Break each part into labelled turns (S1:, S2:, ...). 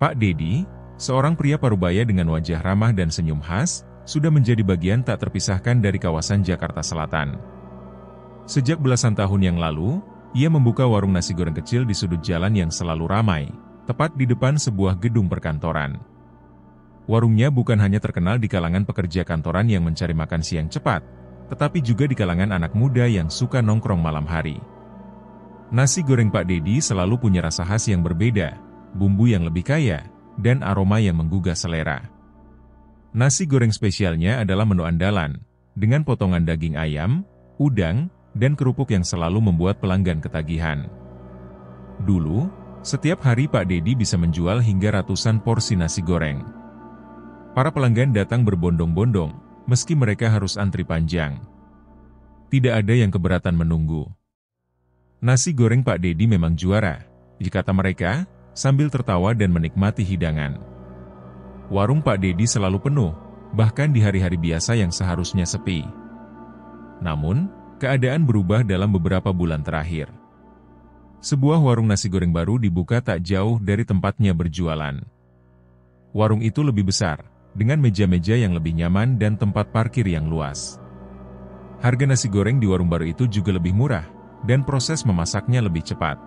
S1: Pak Dedi, seorang pria parubaya dengan wajah ramah dan senyum khas, sudah menjadi bagian tak terpisahkan dari kawasan Jakarta Selatan. Sejak belasan tahun yang lalu, ia membuka warung nasi goreng kecil di sudut jalan yang selalu ramai, tepat di depan sebuah gedung perkantoran. Warungnya bukan hanya terkenal di kalangan pekerja kantoran yang mencari makan siang cepat, tetapi juga di kalangan anak muda yang suka nongkrong malam hari. Nasi goreng Pak Dedi selalu punya rasa khas yang berbeda, bumbu yang lebih kaya, dan aroma yang menggugah selera. Nasi goreng spesialnya adalah menu andalan, dengan potongan daging ayam, udang, dan kerupuk yang selalu membuat pelanggan ketagihan. Dulu, setiap hari Pak Dedi bisa menjual hingga ratusan porsi nasi goreng. Para pelanggan datang berbondong-bondong, meski mereka harus antri panjang. Tidak ada yang keberatan menunggu. Nasi goreng Pak Dedi memang juara, kata mereka, sambil tertawa dan menikmati hidangan. Warung Pak Dedi selalu penuh, bahkan di hari-hari biasa yang seharusnya sepi. Namun, keadaan berubah dalam beberapa bulan terakhir. Sebuah warung nasi goreng baru dibuka tak jauh dari tempatnya berjualan. Warung itu lebih besar, dengan meja-meja yang lebih nyaman dan tempat parkir yang luas. Harga nasi goreng di warung baru itu juga lebih murah, dan proses memasaknya lebih cepat.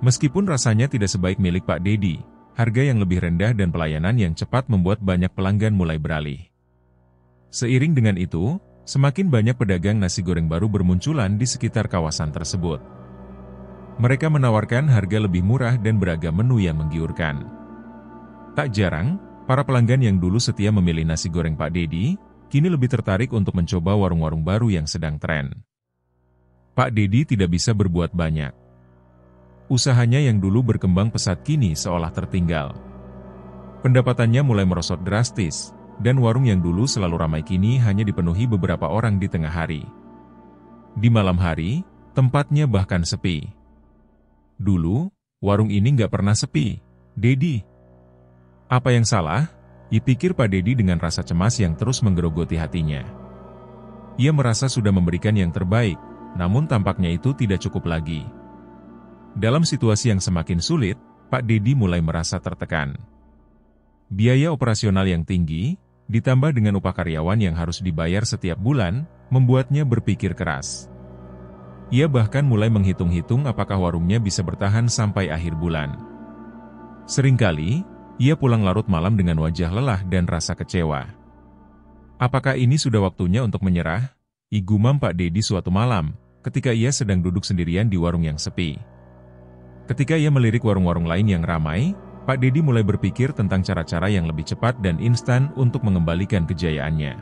S1: Meskipun rasanya tidak sebaik milik Pak Dedi, harga yang lebih rendah dan pelayanan yang cepat membuat banyak pelanggan mulai beralih. Seiring dengan itu, semakin banyak pedagang nasi goreng baru bermunculan di sekitar kawasan tersebut. Mereka menawarkan harga lebih murah dan beragam menu yang menggiurkan. Tak jarang, para pelanggan yang dulu setia memilih nasi goreng Pak Dedi, kini lebih tertarik untuk mencoba warung-warung baru yang sedang tren. Pak Dedi tidak bisa berbuat banyak. Usahanya yang dulu berkembang pesat kini seolah tertinggal. Pendapatannya mulai merosot drastis, dan warung yang dulu selalu ramai kini hanya dipenuhi beberapa orang di tengah hari. Di malam hari, tempatnya bahkan sepi. Dulu, warung ini nggak pernah sepi, Dedi. Apa yang salah? Dipikir Pak Dedi dengan rasa cemas yang terus menggerogoti hatinya. Ia merasa sudah memberikan yang terbaik, namun tampaknya itu tidak cukup lagi. Dalam situasi yang semakin sulit, Pak Dedi mulai merasa tertekan. Biaya operasional yang tinggi, ditambah dengan upah karyawan yang harus dibayar setiap bulan, membuatnya berpikir keras. Ia bahkan mulai menghitung-hitung apakah warungnya bisa bertahan sampai akhir bulan. Seringkali, ia pulang larut malam dengan wajah lelah dan rasa kecewa. Apakah ini sudah waktunya untuk menyerah? Gumam Pak Dedi suatu malam, ketika ia sedang duduk sendirian di warung yang sepi. Ketika ia melirik warung-warung lain yang ramai, Pak Dedi mulai berpikir tentang cara-cara yang lebih cepat dan instan untuk mengembalikan kejayaannya.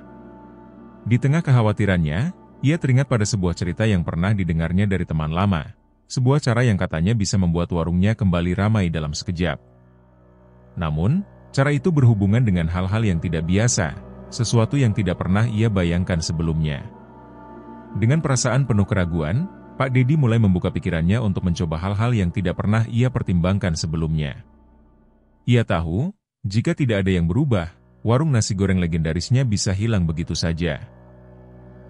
S1: Di tengah kekhawatirannya, ia teringat pada sebuah cerita yang pernah didengarnya dari teman lama, sebuah cara yang katanya bisa membuat warungnya kembali ramai dalam sekejap. Namun, cara itu berhubungan dengan hal-hal yang tidak biasa, sesuatu yang tidak pernah ia bayangkan sebelumnya. Dengan perasaan penuh keraguan, Pak Dedi mulai membuka pikirannya untuk mencoba hal-hal yang tidak pernah ia pertimbangkan sebelumnya. Ia tahu, jika tidak ada yang berubah, warung nasi goreng legendarisnya bisa hilang begitu saja.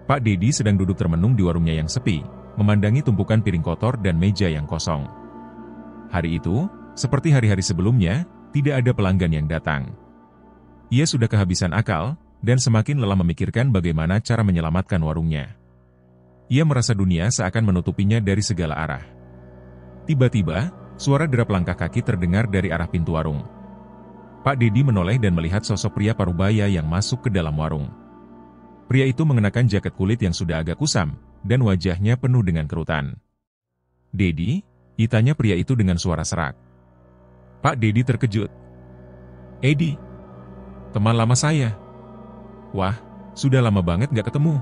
S1: Pak Dedi sedang duduk termenung di warungnya yang sepi, memandangi tumpukan piring kotor dan meja yang kosong. Hari itu, seperti hari-hari sebelumnya, tidak ada pelanggan yang datang. Ia sudah kehabisan akal, dan semakin lelah memikirkan bagaimana cara menyelamatkan warungnya. Ia merasa dunia seakan menutupinya dari segala arah. Tiba-tiba, suara derap langkah kaki terdengar dari arah pintu warung. Pak Dedi menoleh dan melihat sosok pria parubaya yang masuk ke dalam warung. Pria itu mengenakan jaket kulit yang sudah agak kusam, dan wajahnya penuh dengan kerutan. "Dedi?" tanya pria itu dengan suara serak. Pak Dedi terkejut. "Edi, teman lama saya." "Wah, sudah lama banget gak ketemu."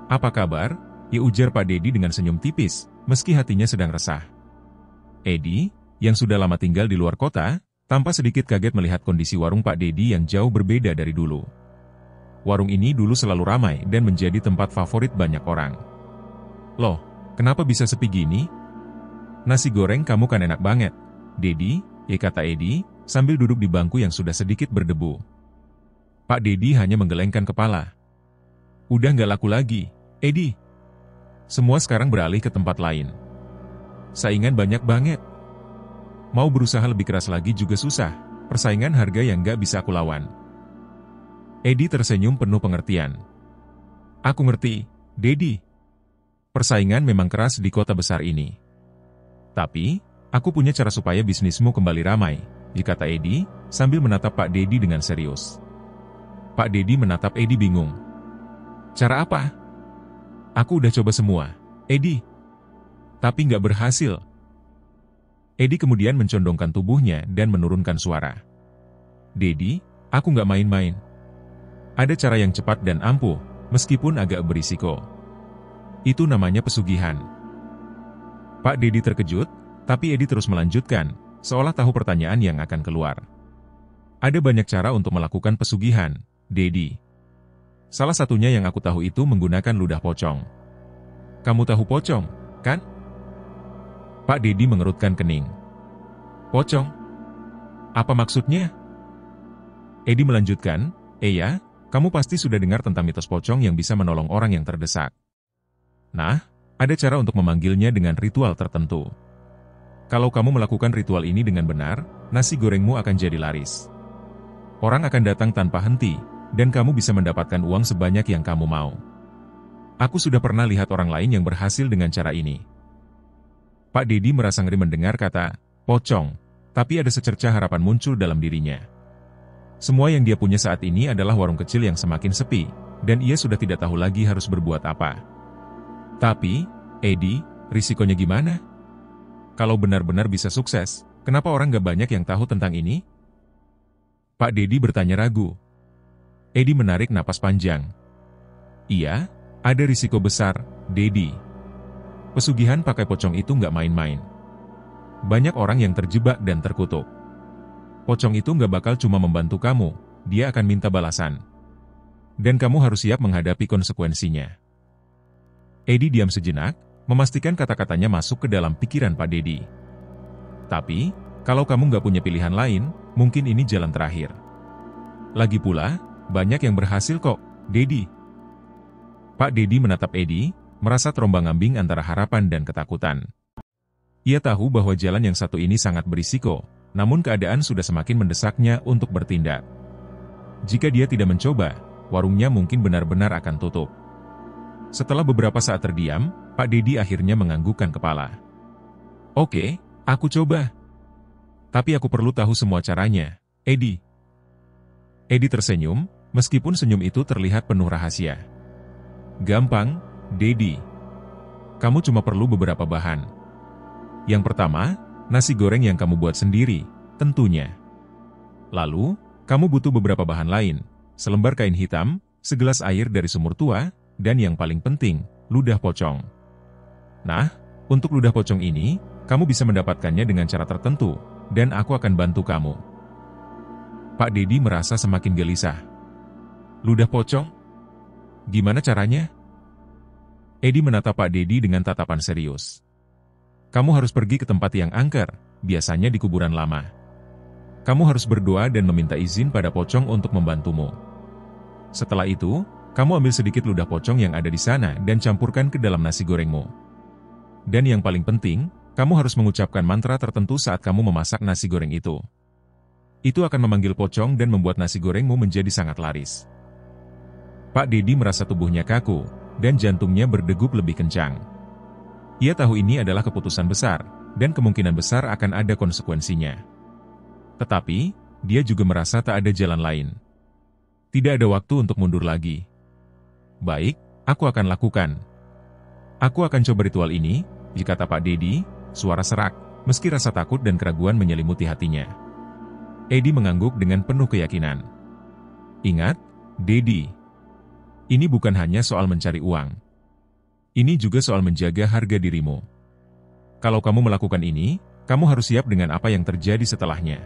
S1: "Apa kabar?" ujar Pak Dedi dengan senyum tipis, meski hatinya sedang resah. Edi, yang sudah lama tinggal di luar kota, tampak sedikit kaget melihat kondisi warung Pak Dedi yang jauh berbeda dari dulu. Warung ini dulu selalu ramai dan menjadi tempat favorit banyak orang. "Loh, kenapa bisa sepi gini?" "Nasi goreng kamu kan enak banget, Dedi," kata Edi, sambil duduk di bangku yang sudah sedikit berdebu. Pak Dedi hanya menggelengkan kepala. "Udah nggak laku lagi, Edi. Semua sekarang beralih ke tempat lain. Saingan banyak banget." Mau berusaha lebih keras lagi juga susah, persaingan harga yang nggak bisa aku lawan. Edi tersenyum penuh pengertian. Aku ngerti, Dedi. Persaingan memang keras di kota besar ini. Tapi, aku punya cara supaya bisnismu kembali ramai, kata Edi, sambil menatap Pak Dedi dengan serius. Pak Dedi menatap Edi bingung. Cara apa? Aku udah coba semua, Edi. Tapi nggak berhasil. Edi kemudian mencondongkan tubuhnya dan menurunkan suara. Dedi, aku nggak main-main. Ada cara yang cepat dan ampuh, meskipun agak berisiko. Itu namanya pesugihan. Pak Dedi terkejut, tapi Edi terus melanjutkan, seolah tahu pertanyaan yang akan keluar. Ada banyak cara untuk melakukan pesugihan, Dedi. Salah satunya yang aku tahu itu menggunakan ludah pocong. Kamu tahu pocong, kan? Pak Dedi mengerutkan kening. Pocong? Apa maksudnya? Edi melanjutkan, ya, kamu pasti sudah dengar tentang mitos pocong yang bisa menolong orang yang terdesak. Nah, ada cara untuk memanggilnya dengan ritual tertentu. Kalau kamu melakukan ritual ini dengan benar, nasi gorengmu akan jadi laris. Orang akan datang tanpa henti, dan kamu bisa mendapatkan uang sebanyak yang kamu mau. Aku sudah pernah lihat orang lain yang berhasil dengan cara ini. Pak Dedi merasa ngeri mendengar kata pocong, tapi ada secercah harapan muncul dalam dirinya. Semua yang dia punya saat ini adalah warung kecil yang semakin sepi, dan ia sudah tidak tahu lagi harus berbuat apa. Tapi, Edi, risikonya gimana? Kalau benar-benar bisa sukses, kenapa orang gak banyak yang tahu tentang ini? Pak Dedi bertanya ragu. Edi menarik napas panjang. Iya, ada risiko besar, Dedi. Pesugihan pakai pocong itu nggak main-main. Banyak orang yang terjebak dan terkutuk. Pocong itu nggak bakal cuma membantu kamu, dia akan minta balasan. Dan kamu harus siap menghadapi konsekuensinya. Edi diam sejenak, memastikan kata-katanya masuk ke dalam pikiran Pak Dedi. Tapi, kalau kamu nggak punya pilihan lain, mungkin ini jalan terakhir. Lagi pula, banyak yang berhasil kok, Dedi. Pak Dedi menatap Edi, merasa terombang-ambing antara harapan dan ketakutan. Ia tahu bahwa jalan yang satu ini sangat berisiko, namun keadaan sudah semakin mendesaknya untuk bertindak. Jika dia tidak mencoba, warungnya mungkin benar-benar akan tutup. Setelah beberapa saat terdiam, Pak Dedi akhirnya menganggukkan kepala. Oke, aku coba. Tapi aku perlu tahu semua caranya, Edi. Edi tersenyum, meskipun senyum itu terlihat penuh rahasia. Gampang, Dedi. Kamu cuma perlu beberapa bahan. Yang pertama, nasi goreng yang kamu buat sendiri, tentunya. Lalu, kamu butuh beberapa bahan lain, selembar kain hitam, segelas air dari sumur tua, dan yang paling penting, ludah pocong. Nah, untuk ludah pocong ini, kamu bisa mendapatkannya dengan cara tertentu, dan aku akan bantu kamu. Pak Dedi merasa semakin gelisah. Ludah pocong? Gimana caranya? Edi menatap Pak Dedi dengan tatapan serius. Kamu harus pergi ke tempat yang angker, biasanya di kuburan lama. Kamu harus berdoa dan meminta izin pada pocong untuk membantumu. Setelah itu, kamu ambil sedikit ludah pocong yang ada di sana dan campurkan ke dalam nasi gorengmu. Dan yang paling penting, kamu harus mengucapkan mantra tertentu saat kamu memasak nasi goreng itu. Itu akan memanggil pocong dan membuat nasi gorengmu menjadi sangat laris. Pak Dedi merasa tubuhnya kaku, dan jantungnya berdegup lebih kencang. Ia tahu ini adalah keputusan besar, dan kemungkinan besar akan ada konsekuensinya. Tetapi, dia juga merasa tak ada jalan lain. Tidak ada waktu untuk mundur lagi. Baik, aku akan lakukan. Aku akan coba ritual ini, kata Pak Dedi, suara serak, meski rasa takut dan keraguan menyelimuti hatinya. Edi mengangguk dengan penuh keyakinan. Ingat, Dedi. Ini bukan hanya soal mencari uang. Ini juga soal menjaga harga dirimu. Kalau kamu melakukan ini, kamu harus siap dengan apa yang terjadi setelahnya.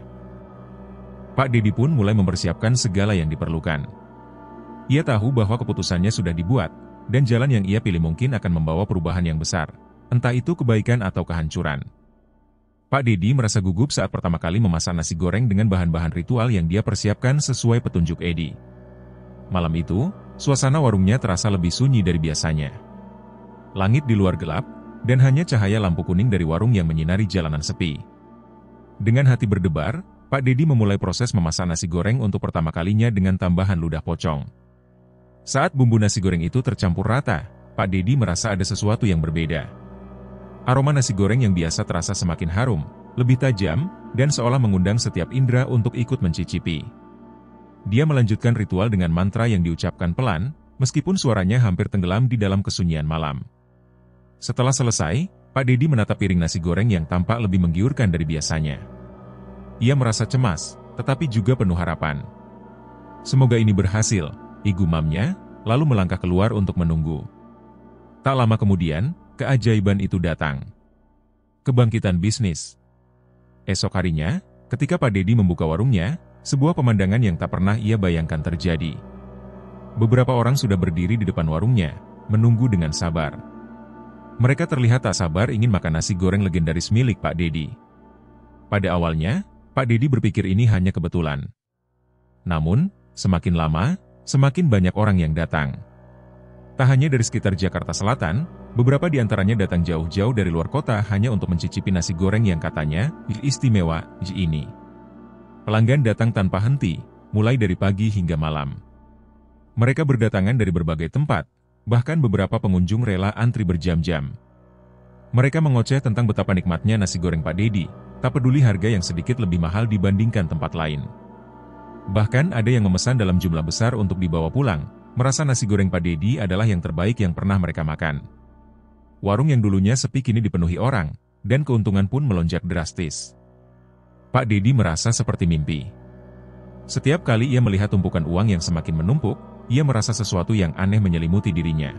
S1: Pak Dedi pun mulai mempersiapkan segala yang diperlukan. Ia tahu bahwa keputusannya sudah dibuat, dan jalan yang ia pilih mungkin akan membawa perubahan yang besar, entah itu kebaikan atau kehancuran. Pak Dedi merasa gugup saat pertama kali memasak nasi goreng dengan bahan-bahan ritual yang dia persiapkan sesuai petunjuk Edi. Malam itu, suasana warungnya terasa lebih sunyi dari biasanya. Langit di luar gelap, dan hanya cahaya lampu kuning dari warung yang menyinari jalanan sepi. Dengan hati berdebar, Pak Dedi memulai proses memasak nasi goreng untuk pertama kalinya dengan tambahan ludah pocong. Saat bumbu nasi goreng itu tercampur rata, Pak Dedi merasa ada sesuatu yang berbeda. Aroma nasi goreng yang biasa terasa semakin harum, lebih tajam, dan seolah mengundang setiap indera untuk ikut mencicipi. Dia melanjutkan ritual dengan mantra yang diucapkan pelan, meskipun suaranya hampir tenggelam di dalam kesunyian malam. Setelah selesai, Pak Dedi menatap piring nasi goreng yang tampak lebih menggiurkan dari biasanya. Ia merasa cemas, tetapi juga penuh harapan. Semoga ini berhasil, gumamnya, lalu melangkah keluar untuk menunggu. Tak lama kemudian, keajaiban itu datang. Kebangkitan bisnis. Esok harinya, ketika Pak Dedi membuka warungnya, sebuah pemandangan yang tak pernah ia bayangkan terjadi. Beberapa orang sudah berdiri di depan warungnya, menunggu dengan sabar. Mereka terlihat tak sabar ingin makan nasi goreng legendaris milik Pak Dedi. Pada awalnya, Pak Dedi berpikir ini hanya kebetulan. Namun, semakin lama, semakin banyak orang yang datang. Tak hanya dari sekitar Jakarta Selatan, beberapa di antaranya datang jauh-jauh dari luar kota hanya untuk mencicipi nasi goreng yang katanya istimewa ini. Pelanggan datang tanpa henti, mulai dari pagi hingga malam. Mereka berdatangan dari berbagai tempat, bahkan beberapa pengunjung rela antri berjam-jam. Mereka mengoceh tentang betapa nikmatnya nasi goreng Pak Dedi, tak peduli harga yang sedikit lebih mahal dibandingkan tempat lain. Bahkan ada yang memesan dalam jumlah besar untuk dibawa pulang, merasa nasi goreng Pak Dedi adalah yang terbaik yang pernah mereka makan. Warung yang dulunya sepi kini dipenuhi orang, dan keuntungan pun melonjak drastis. Pak Dedi merasa seperti mimpi. Setiap kali ia melihat tumpukan uang yang semakin menumpuk, ia merasa sesuatu yang aneh menyelimuti dirinya.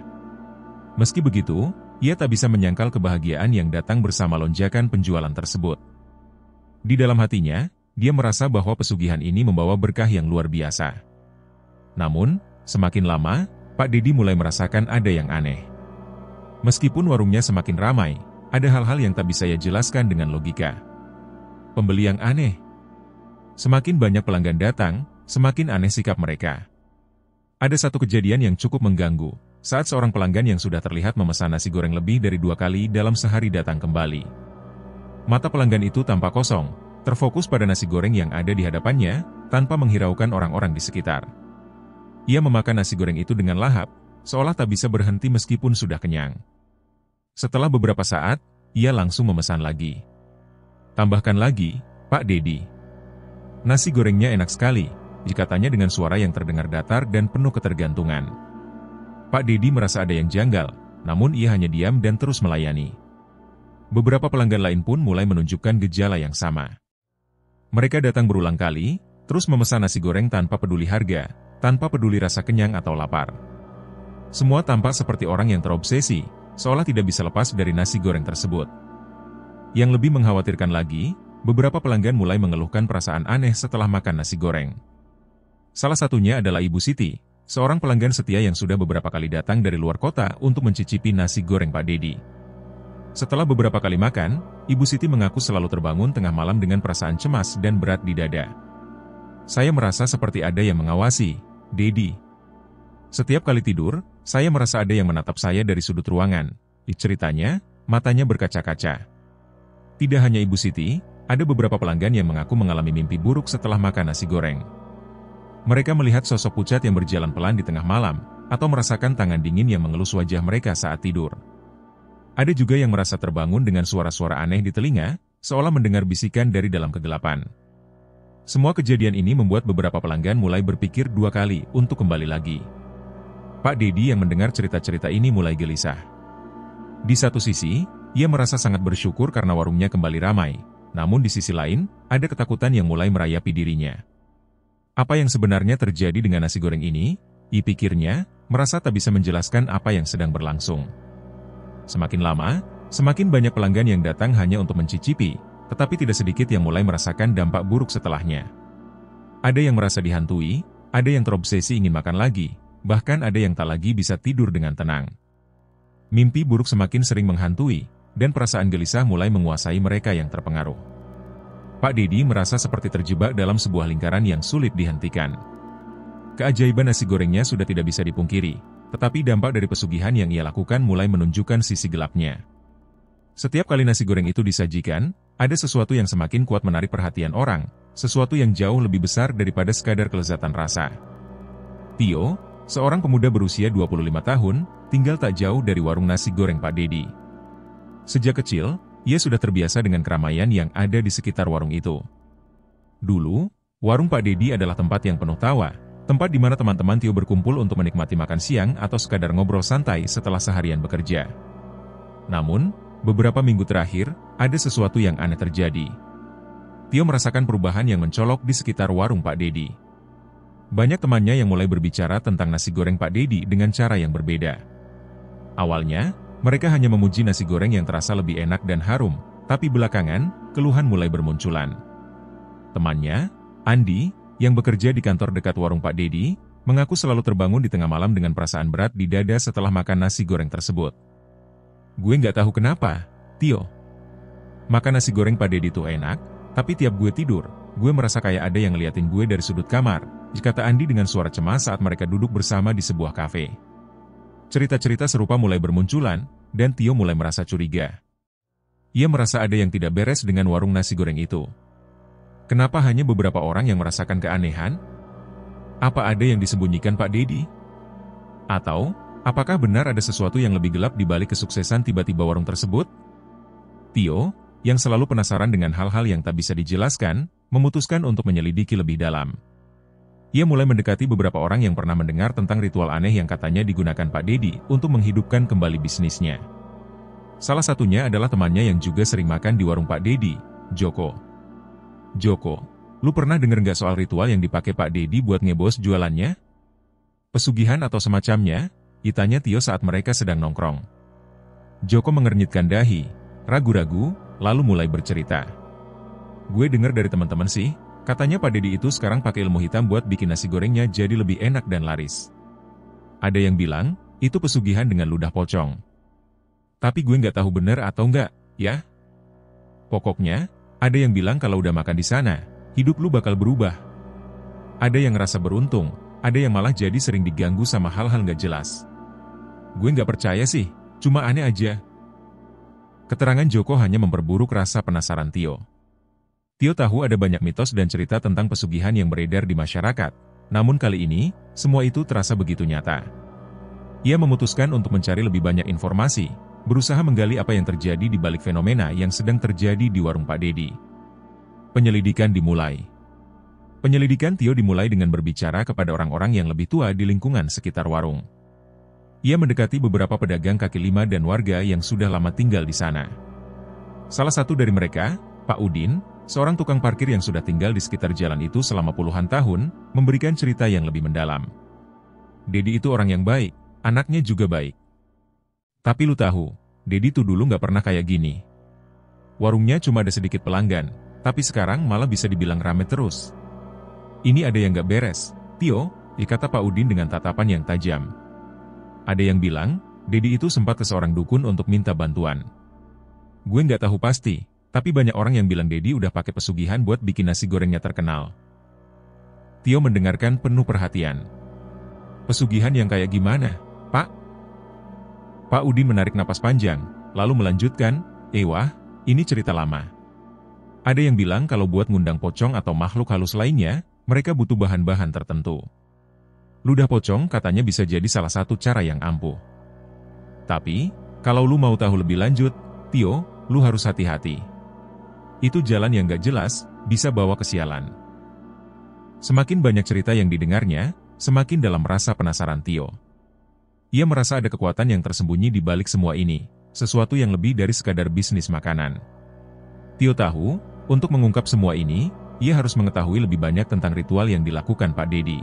S1: Meski begitu, ia tak bisa menyangkal kebahagiaan yang datang bersama lonjakan penjualan tersebut. Di dalam hatinya, dia merasa bahwa pesugihan ini membawa berkah yang luar biasa. Namun, semakin lama, Pak Dedi mulai merasakan ada yang aneh. Meskipun warungnya semakin ramai, ada hal-hal yang tak bisa ia jelaskan dengan logika. Pembeli yang aneh. Semakin banyak pelanggan datang, semakin aneh sikap mereka. Ada satu kejadian yang cukup mengganggu, saat seorang pelanggan yang sudah terlihat memesan nasi goreng lebih dari 2 kali dalam sehari datang kembali. Mata pelanggan itu tampak kosong, terfokus pada nasi goreng yang ada di hadapannya, tanpa menghiraukan orang-orang di sekitar. Ia memakan nasi goreng itu dengan lahap, seolah tak bisa berhenti meskipun sudah kenyang. Setelah beberapa saat, ia langsung memesan lagi. Tambahkan lagi, Pak Dedi. Nasi gorengnya enak sekali, dikatanya dengan suara yang terdengar datar dan penuh ketergantungan. Pak Dedi merasa ada yang janggal, namun ia hanya diam dan terus melayani. Beberapa pelanggan lain pun mulai menunjukkan gejala yang sama. Mereka datang berulang kali, terus memesan nasi goreng tanpa peduli harga, tanpa peduli rasa kenyang atau lapar. Semua tampak seperti orang yang terobsesi, seolah tidak bisa lepas dari nasi goreng tersebut. Yang lebih mengkhawatirkan lagi, beberapa pelanggan mulai mengeluhkan perasaan aneh setelah makan nasi goreng. Salah satunya adalah Ibu Siti, seorang pelanggan setia yang sudah beberapa kali datang dari luar kota untuk mencicipi nasi goreng Pak Dedi. Setelah beberapa kali makan, Ibu Siti mengaku selalu terbangun tengah malam dengan perasaan cemas dan berat di dada. Saya merasa seperti ada yang mengawasi, Dedi. Setiap kali tidur, saya merasa ada yang menatap saya dari sudut ruangan. Ceritanya, matanya berkaca-kaca. Tidak hanya Ibu Siti, ada beberapa pelanggan yang mengaku mengalami mimpi buruk setelah makan nasi goreng. Mereka melihat sosok pucat yang berjalan pelan di tengah malam, atau merasakan tangan dingin yang mengelus wajah mereka saat tidur. Ada juga yang merasa terbangun dengan suara-suara aneh di telinga, seolah mendengar bisikan dari dalam kegelapan. Semua kejadian ini membuat beberapa pelanggan mulai berpikir 2 kali untuk kembali lagi. Pak Dedi yang mendengar cerita-cerita ini mulai gelisah. Di satu sisi, ia merasa sangat bersyukur karena warungnya kembali ramai, namun di sisi lain, ada ketakutan yang mulai merayapi dirinya. Apa yang sebenarnya terjadi dengan nasi goreng ini? Pikirnya, merasa tak bisa menjelaskan apa yang sedang berlangsung. Semakin lama, semakin banyak pelanggan yang datang hanya untuk mencicipi, tetapi tidak sedikit yang mulai merasakan dampak buruk setelahnya. Ada yang merasa dihantui, ada yang terobsesi ingin makan lagi, bahkan ada yang tak lagi bisa tidur dengan tenang. Mimpi buruk semakin sering menghantui, dan perasaan gelisah mulai menguasai mereka yang terpengaruh. Pak Dedi merasa seperti terjebak dalam sebuah lingkaran yang sulit dihentikan. Keajaiban nasi gorengnya sudah tidak bisa dipungkiri, tetapi dampak dari pesugihan yang ia lakukan mulai menunjukkan sisi gelapnya. Setiap kali nasi goreng itu disajikan, ada sesuatu yang semakin kuat menarik perhatian orang, sesuatu yang jauh lebih besar daripada sekadar kelezatan rasa. Tio, seorang pemuda berusia 25 tahun, tinggal tak jauh dari warung nasi goreng Pak Dedi. Sejak kecil, ia sudah terbiasa dengan keramaian yang ada di sekitar warung itu. Dulu, warung Pak Dedi adalah tempat yang penuh tawa, tempat di mana teman-teman Tio berkumpul untuk menikmati makan siang atau sekadar ngobrol santai setelah seharian bekerja. Namun, beberapa minggu terakhir, ada sesuatu yang aneh terjadi. Tio merasakan perubahan yang mencolok di sekitar warung Pak Dedi. Banyak temannya yang mulai berbicara tentang nasi goreng Pak Dedi dengan cara yang berbeda. Awalnya, mereka hanya memuji nasi goreng yang terasa lebih enak dan harum, tapi belakangan, keluhan mulai bermunculan. Temannya, Andi, yang bekerja di kantor dekat warung Pak Dedi, mengaku selalu terbangun di tengah malam dengan perasaan berat di dada setelah makan nasi goreng tersebut. Gue nggak tahu kenapa, Tio. Makan nasi goreng Pak Dedi tuh enak, tapi tiap gue tidur, gue merasa kayak ada yang ngeliatin gue dari sudut kamar, kata Andi dengan suara cemas saat mereka duduk bersama di sebuah kafe. Cerita-cerita serupa mulai bermunculan, dan Tio mulai merasa curiga. Ia merasa ada yang tidak beres dengan warung nasi goreng itu. Kenapa hanya beberapa orang yang merasakan keanehan? Apa ada yang disembunyikan Pak Dedi? Atau, apakah benar ada sesuatu yang lebih gelap di balik kesuksesan tiba-tiba warung tersebut? Tio, yang selalu penasaran dengan hal-hal yang tak bisa dijelaskan, memutuskan untuk menyelidiki lebih dalam. Ia mulai mendekati beberapa orang yang pernah mendengar tentang ritual aneh yang katanya digunakan Pak Dedi untuk menghidupkan kembali bisnisnya. Salah satunya adalah temannya yang juga sering makan di warung Pak Dedi, Joko. Joko, lu pernah denger nggak soal ritual yang dipakai Pak Dedi buat ngebos jualannya? Pesugihan atau semacamnya? Tanya Tio saat mereka sedang nongkrong. Joko mengernyitkan dahi, ragu-ragu, lalu mulai bercerita. Gue dengar dari teman-teman sih, katanya Pak Dedi itu sekarang pakai ilmu hitam buat bikin nasi gorengnya jadi lebih enak dan laris. Ada yang bilang, itu pesugihan dengan ludah pocong. Tapi gue nggak tahu benar atau enggak, ya? Pokoknya, ada yang bilang kalau udah makan di sana, hidup lu bakal berubah. Ada yang ngerasa beruntung, ada yang malah jadi sering diganggu sama hal-hal nggak jelas. Gue nggak percaya sih, cuma aneh aja. Keterangan Joko hanya memperburuk rasa penasaran Tio. Tio tahu ada banyak mitos dan cerita tentang pesugihan yang beredar di masyarakat, namun kali ini, semua itu terasa begitu nyata. Ia memutuskan untuk mencari lebih banyak informasi, berusaha menggali apa yang terjadi di balik fenomena yang sedang terjadi di warung Pak Dedi. Penyelidikan dimulai. Penyelidikan Tio dimulai dengan berbicara kepada orang-orang yang lebih tua di lingkungan sekitar warung. Ia mendekati beberapa pedagang kaki lima dan warga yang sudah lama tinggal di sana. Salah satu dari mereka, Pak Udin, seorang tukang parkir yang sudah tinggal di sekitar jalan itu selama puluhan tahun, memberikan cerita yang lebih mendalam. Dedi itu orang yang baik, anaknya juga baik. Tapi lu tahu, Dedi tuh dulu nggak pernah kayak gini. Warungnya cuma ada sedikit pelanggan, tapi sekarang malah bisa dibilang rame terus. Ini ada yang nggak beres, Tio, kata Pak Udin dengan tatapan yang tajam. Ada yang bilang, Dedi itu sempat ke seorang dukun untuk minta bantuan. Gue nggak tahu pasti, tapi banyak orang yang bilang Dedi udah pakai pesugihan buat bikin nasi gorengnya terkenal. Tio mendengarkan penuh perhatian. Pesugihan yang kayak gimana, Pak? Pak Udin menarik napas panjang, lalu melanjutkan, wah, ini cerita lama. Ada yang bilang kalau buat ngundang pocong atau makhluk halus lainnya, mereka butuh bahan-bahan tertentu. Ludah pocong katanya bisa jadi salah satu cara yang ampuh. Tapi, kalau lu mau tahu lebih lanjut, Tio, lu harus hati-hati. Itu jalan yang gak jelas, bisa bawa kesialan. Semakin banyak cerita yang didengarnya, semakin dalam rasa penasaran Tio. Ia merasa ada kekuatan yang tersembunyi di balik semua ini, sesuatu yang lebih dari sekadar bisnis makanan. Tio tahu, untuk mengungkap semua ini, ia harus mengetahui lebih banyak tentang ritual yang dilakukan Pak Dedi.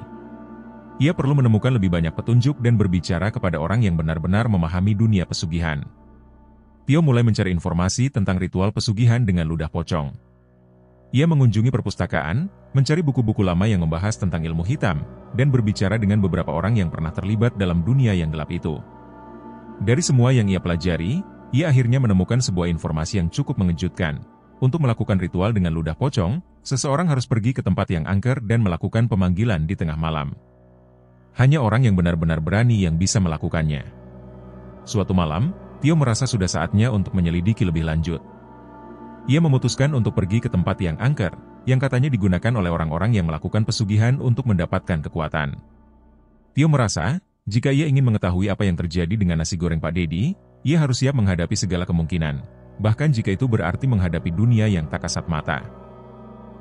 S1: Ia perlu menemukan lebih banyak petunjuk dan berbicara kepada orang yang benar-benar memahami dunia pesugihan. Tio mulai mencari informasi tentang ritual pesugihan dengan ludah pocong. Ia mengunjungi perpustakaan, mencari buku-buku lama yang membahas tentang ilmu hitam, dan berbicara dengan beberapa orang yang pernah terlibat dalam dunia yang gelap itu. Dari semua yang ia pelajari, ia akhirnya menemukan sebuah informasi yang cukup mengejutkan. Untuk melakukan ritual dengan ludah pocong, seseorang harus pergi ke tempat yang angker dan melakukan pemanggilan di tengah malam. Hanya orang yang benar-benar berani yang bisa melakukannya. Suatu malam, Tio merasa sudah saatnya untuk menyelidiki lebih lanjut. Ia memutuskan untuk pergi ke tempat yang angker, yang katanya digunakan oleh orang-orang yang melakukan pesugihan untuk mendapatkan kekuatan. Tio merasa, jika ia ingin mengetahui apa yang terjadi dengan nasi goreng Pak Dedi, ia harus siap menghadapi segala kemungkinan, bahkan jika itu berarti menghadapi dunia yang tak kasat mata.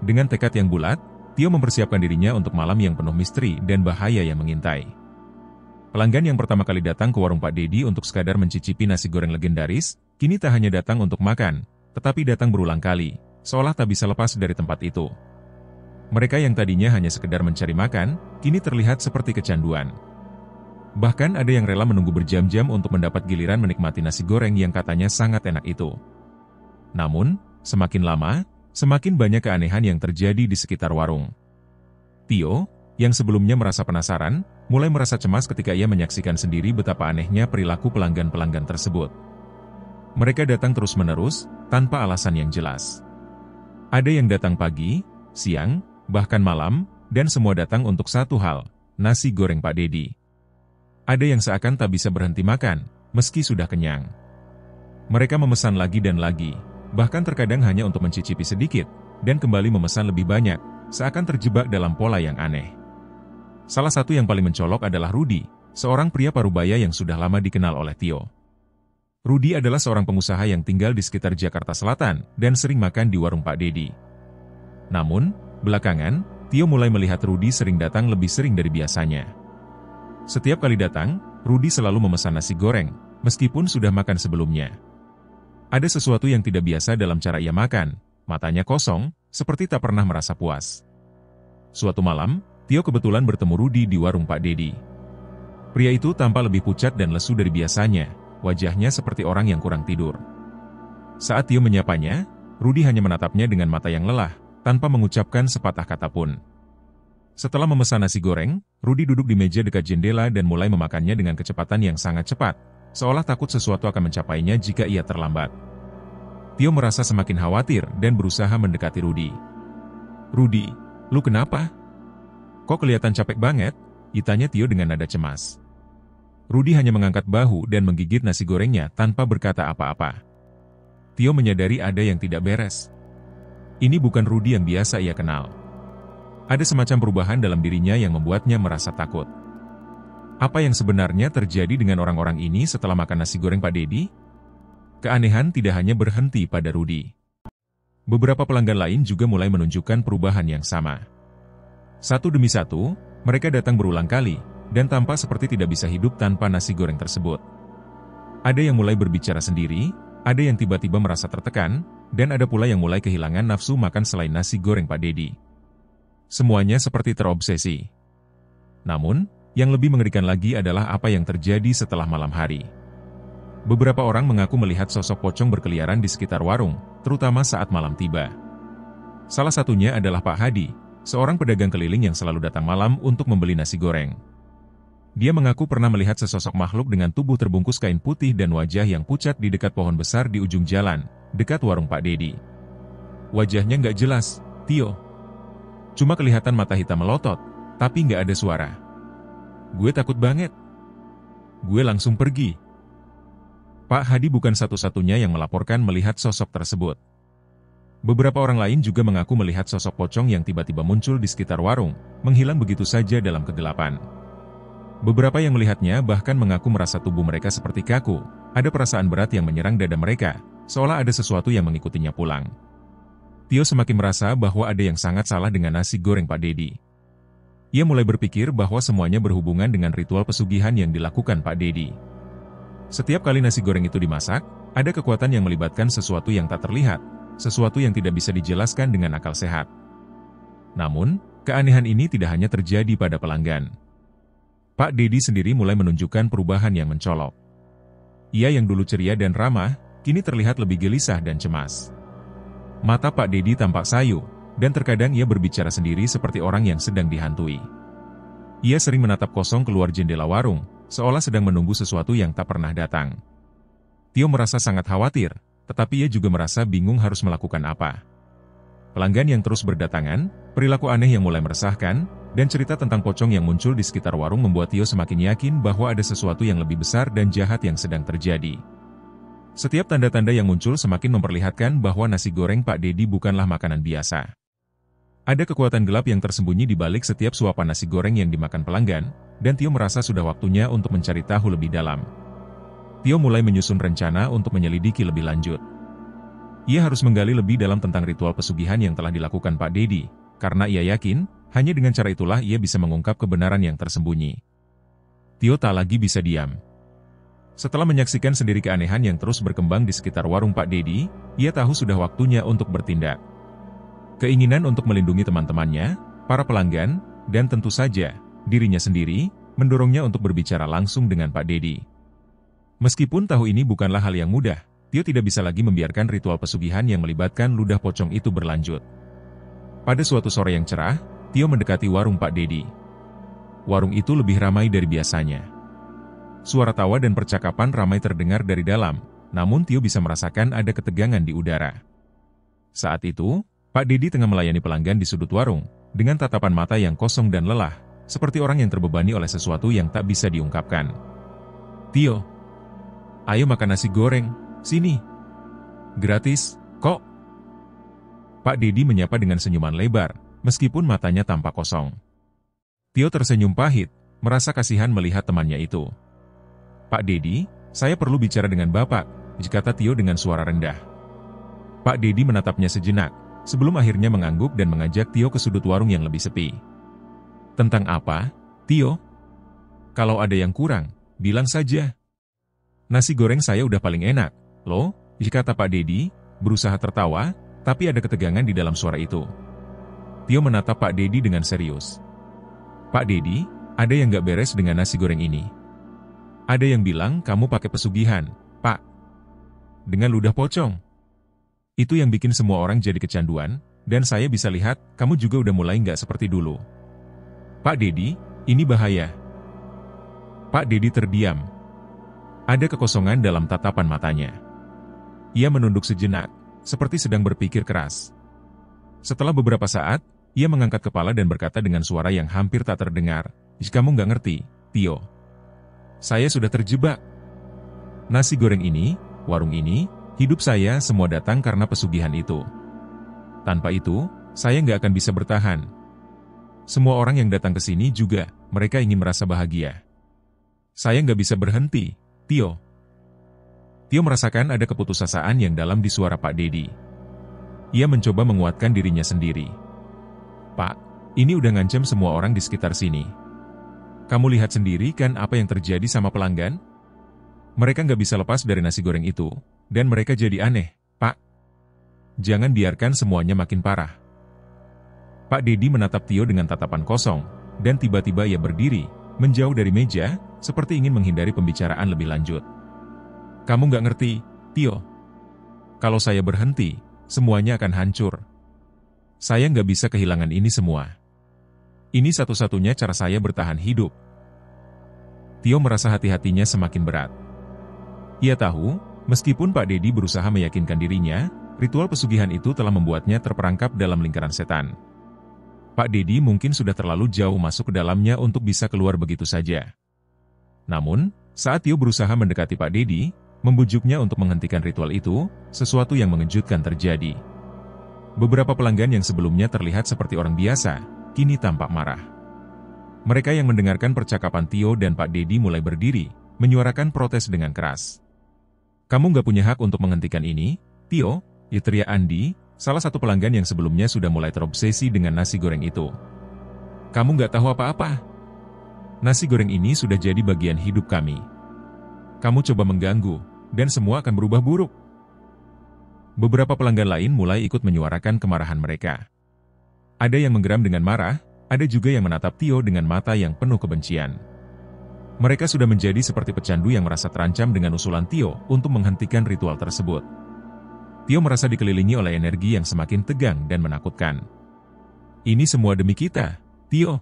S1: Dengan tekad yang bulat, Tio mempersiapkan dirinya untuk malam yang penuh misteri dan bahaya yang mengintai. Pelanggan yang pertama kali datang ke warung Pak Dedi untuk sekadar mencicipi nasi goreng legendaris, kini tak hanya datang untuk makan, tetapi datang berulang kali, seolah tak bisa lepas dari tempat itu. Mereka yang tadinya hanya sekedar mencari makan, kini terlihat seperti kecanduan. Bahkan ada yang rela menunggu berjam-jam untuk mendapat giliran menikmati nasi goreng yang katanya sangat enak itu. Namun, semakin lama, semakin banyak keanehan yang terjadi di sekitar warung. Tio, yang sebelumnya merasa penasaran, mulai merasa cemas ketika ia menyaksikan sendiri betapa anehnya perilaku pelanggan-pelanggan tersebut. Mereka datang terus-menerus, tanpa alasan yang jelas. Ada yang datang pagi, siang, bahkan malam, dan semua datang untuk satu hal, nasi goreng Pak Dedi. Ada yang seakan tak bisa berhenti makan, meski sudah kenyang. Mereka memesan lagi dan lagi, bahkan terkadang hanya untuk mencicipi sedikit, dan kembali memesan lebih banyak, seakan terjebak dalam pola yang aneh. Salah satu yang paling mencolok adalah Rudi, seorang pria parubaya yang sudah lama dikenal oleh Tio. Rudi adalah seorang pengusaha yang tinggal di sekitar Jakarta Selatan dan sering makan di warung Pak Dedi. Namun, belakangan, Tio mulai melihat Rudi sering datang lebih sering dari biasanya. Setiap kali datang, Rudi selalu memesan nasi goreng, meskipun sudah makan sebelumnya. Ada sesuatu yang tidak biasa dalam cara ia makan, matanya kosong, seperti tak pernah merasa puas. Suatu malam, Tio kebetulan bertemu Rudi di warung Pak Dedi. Pria itu tampak lebih pucat dan lesu dari biasanya. Wajahnya seperti orang yang kurang tidur. Saat Tio menyapanya, Rudi hanya menatapnya dengan mata yang lelah, tanpa mengucapkan sepatah kata pun. Setelah memesan nasi goreng, Rudi duduk di meja dekat jendela dan mulai memakannya dengan kecepatan yang sangat cepat, seolah takut sesuatu akan mencapainya jika ia terlambat. Tio merasa semakin khawatir dan berusaha mendekati Rudi. "Rudi, lu kenapa? Kok kelihatan capek banget?" tanya Tio dengan nada cemas. Rudi hanya mengangkat bahu dan menggigit nasi gorengnya tanpa berkata apa-apa. Tio menyadari ada yang tidak beres. Ini bukan Rudi yang biasa ia kenal. Ada semacam perubahan dalam dirinya yang membuatnya merasa takut. Apa yang sebenarnya terjadi dengan orang-orang ini setelah makan nasi goreng Pak Dedi? Keanehan tidak hanya berhenti pada Rudi. Beberapa pelanggan lain juga mulai menunjukkan perubahan yang sama. Satu demi satu, mereka datang berulang kali, dan tampak seperti tidak bisa hidup tanpa nasi goreng tersebut. Ada yang mulai berbicara sendiri, ada yang tiba-tiba merasa tertekan, dan ada pula yang mulai kehilangan nafsu makan selain nasi goreng Pak Dedi. Semuanya seperti terobsesi. Namun, yang lebih mengerikan lagi adalah apa yang terjadi setelah malam hari. Beberapa orang mengaku melihat sosok pocong berkeliaran di sekitar warung, terutama saat malam tiba. Salah satunya adalah Pak Hadi, seorang pedagang keliling yang selalu datang malam untuk membeli nasi goreng. Dia mengaku pernah melihat sesosok makhluk dengan tubuh terbungkus kain putih dan wajah yang pucat di dekat pohon besar di ujung jalan, dekat warung Pak Dedi. Wajahnya nggak jelas, Tio. Cuma kelihatan mata hitam melotot, tapi nggak ada suara. Gue takut banget. Gue langsung pergi. Pak Hadi bukan satu-satunya yang melaporkan melihat sosok tersebut. Beberapa orang lain juga mengaku melihat sosok pocong yang tiba-tiba muncul di sekitar warung, menghilang begitu saja dalam kegelapan. Beberapa yang melihatnya bahkan mengaku merasa tubuh mereka seperti kaku, ada perasaan berat yang menyerang dada mereka, seolah ada sesuatu yang mengikutinya pulang. Tio semakin merasa bahwa ada yang sangat salah dengan nasi goreng Pak Dedi. Ia mulai berpikir bahwa semuanya berhubungan dengan ritual pesugihan yang dilakukan Pak Dedi. Setiap kali nasi goreng itu dimasak, ada kekuatan yang melibatkan sesuatu yang tak terlihat, sesuatu yang tidak bisa dijelaskan dengan akal sehat. Namun, keanehan ini tidak hanya terjadi pada pelanggan. Pak Dedi sendiri mulai menunjukkan perubahan yang mencolok. Ia yang dulu ceria dan ramah, kini terlihat lebih gelisah dan cemas. Mata Pak Dedi tampak sayu, dan terkadang ia berbicara sendiri seperti orang yang sedang dihantui. Ia sering menatap kosong keluar jendela warung, seolah sedang menunggu sesuatu yang tak pernah datang. Tio merasa sangat khawatir, tetapi ia juga merasa bingung harus melakukan apa. Pelanggan yang terus berdatangan, perilaku aneh yang mulai meresahkan, dan cerita tentang pocong yang muncul di sekitar warung membuat Tio semakin yakin bahwa ada sesuatu yang lebih besar dan jahat yang sedang terjadi. Setiap tanda-tanda yang muncul semakin memperlihatkan bahwa nasi goreng Pak Dedi bukanlah makanan biasa. Ada kekuatan gelap yang tersembunyi di balik setiap suapan nasi goreng yang dimakan pelanggan, dan Tio merasa sudah waktunya untuk mencari tahu lebih dalam. Tio mulai menyusun rencana untuk menyelidiki lebih lanjut. Ia harus menggali lebih dalam tentang ritual pesugihan yang telah dilakukan Pak Dedi, karena ia yakin, hanya dengan cara itulah ia bisa mengungkap kebenaran yang tersembunyi. Tio tak lagi bisa diam. Setelah menyaksikan sendiri keanehan yang terus berkembang di sekitar warung Pak Dedi, ia tahu sudah waktunya untuk bertindak. Keinginan untuk melindungi teman-temannya, para pelanggan, dan tentu saja, dirinya sendiri, mendorongnya untuk berbicara langsung dengan Pak Dedi. Meskipun tahu ini bukanlah hal yang mudah, Tio tidak bisa lagi membiarkan ritual pesugihan yang melibatkan ludah pocong itu berlanjut. Pada suatu sore yang cerah, Tio mendekati warung Pak Dedi. Warung itu lebih ramai dari biasanya. Suara tawa dan percakapan ramai terdengar dari dalam, namun Tio bisa merasakan ada ketegangan di udara. Saat itu, Pak Dedi tengah melayani pelanggan di sudut warung, dengan tatapan mata yang kosong dan lelah, seperti orang yang terbebani oleh sesuatu yang tak bisa diungkapkan. "Tio, ayo makan nasi goreng, sini. Gratis, kok." Pak Dedi menyapa dengan senyuman lebar, meskipun matanya tampak kosong. Tio tersenyum pahit, merasa kasihan melihat temannya itu. "Pak Dedi, saya perlu bicara dengan Bapak," kata Tio dengan suara rendah. Pak Dedi menatapnya sejenak, sebelum akhirnya mengangguk dan mengajak Tio ke sudut warung yang lebih sepi. "Tentang apa, Tio? Kalau ada yang kurang, bilang saja. Nasi goreng saya udah paling enak, loh," kata Pak Dedi, berusaha tertawa, tapi ada ketegangan di dalam suara itu. Tio menatap Pak Dedi dengan serius. "Pak Dedi, ada yang gak beres dengan nasi goreng ini. Ada yang bilang kamu pakai pesugihan, Pak. Dengan ludah pocong. Itu yang bikin semua orang jadi kecanduan, dan saya bisa lihat kamu juga udah mulai nggak seperti dulu. Pak Dedi, ini bahaya." Pak Dedi terdiam. Ada kekosongan dalam tatapan matanya. Ia menunduk sejenak, seperti sedang berpikir keras. Setelah beberapa saat, ia mengangkat kepala dan berkata dengan suara yang hampir tak terdengar, "Kamu nggak ngerti, Tio. Saya sudah terjebak. Nasi goreng ini, warung ini, hidup saya semua datang karena pesugihan itu. Tanpa itu, saya nggak akan bisa bertahan. Semua orang yang datang ke sini juga, mereka ingin merasa bahagia. Saya nggak bisa berhenti, Tio." Tio merasakan ada keputusasaan yang dalam di suara Pak Dedi. Ia mencoba menguatkan dirinya sendiri. "Pak, ini udah ngancam semua orang di sekitar sini. Kamu lihat sendiri kan apa yang terjadi sama pelanggan? Mereka nggak bisa lepas dari nasi goreng itu, dan mereka jadi aneh, Pak. Jangan biarkan semuanya makin parah." Pak Dedi menatap Tio dengan tatapan kosong, dan tiba-tiba ia berdiri, menjauh dari meja, seperti ingin menghindari pembicaraan lebih lanjut. "Kamu nggak ngerti, Tio. Kalau saya berhenti, semuanya akan hancur. Saya nggak bisa kehilangan ini semua. Ini satu-satunya cara saya bertahan hidup." Tio merasa hati-hatinya semakin berat. Ia tahu, meskipun Pak Dedi berusaha meyakinkan dirinya, ritual pesugihan itu telah membuatnya terperangkap dalam lingkaran setan. Pak Dedi mungkin sudah terlalu jauh masuk ke dalamnya untuk bisa keluar begitu saja. Namun, saat Tio berusaha mendekati Pak Dedi, membujuknya untuk menghentikan ritual itu, sesuatu yang mengejutkan terjadi. Beberapa pelanggan yang sebelumnya terlihat seperti orang biasa, kini tampak marah. Mereka yang mendengarkan percakapan Tio dan Pak Dedi mulai berdiri, menyuarakan protes dengan keras. "Kamu nggak punya hak untuk menghentikan ini, Tio," teriak Andi, salah satu pelanggan yang sebelumnya sudah mulai terobsesi dengan nasi goreng itu. "Kamu nggak tahu apa-apa. Nasi goreng ini sudah jadi bagian hidup kami. Kamu coba mengganggu, dan semua akan berubah buruk." Beberapa pelanggan lain mulai ikut menyuarakan kemarahan mereka. Ada yang menggeram dengan marah, ada juga yang menatap Tio dengan mata yang penuh kebencian. Mereka sudah menjadi seperti pecandu yang merasa terancam dengan usulan Tio untuk menghentikan ritual tersebut. Tio merasa dikelilingi oleh energi yang semakin tegang dan menakutkan. "Ini semua demi kita, Tio.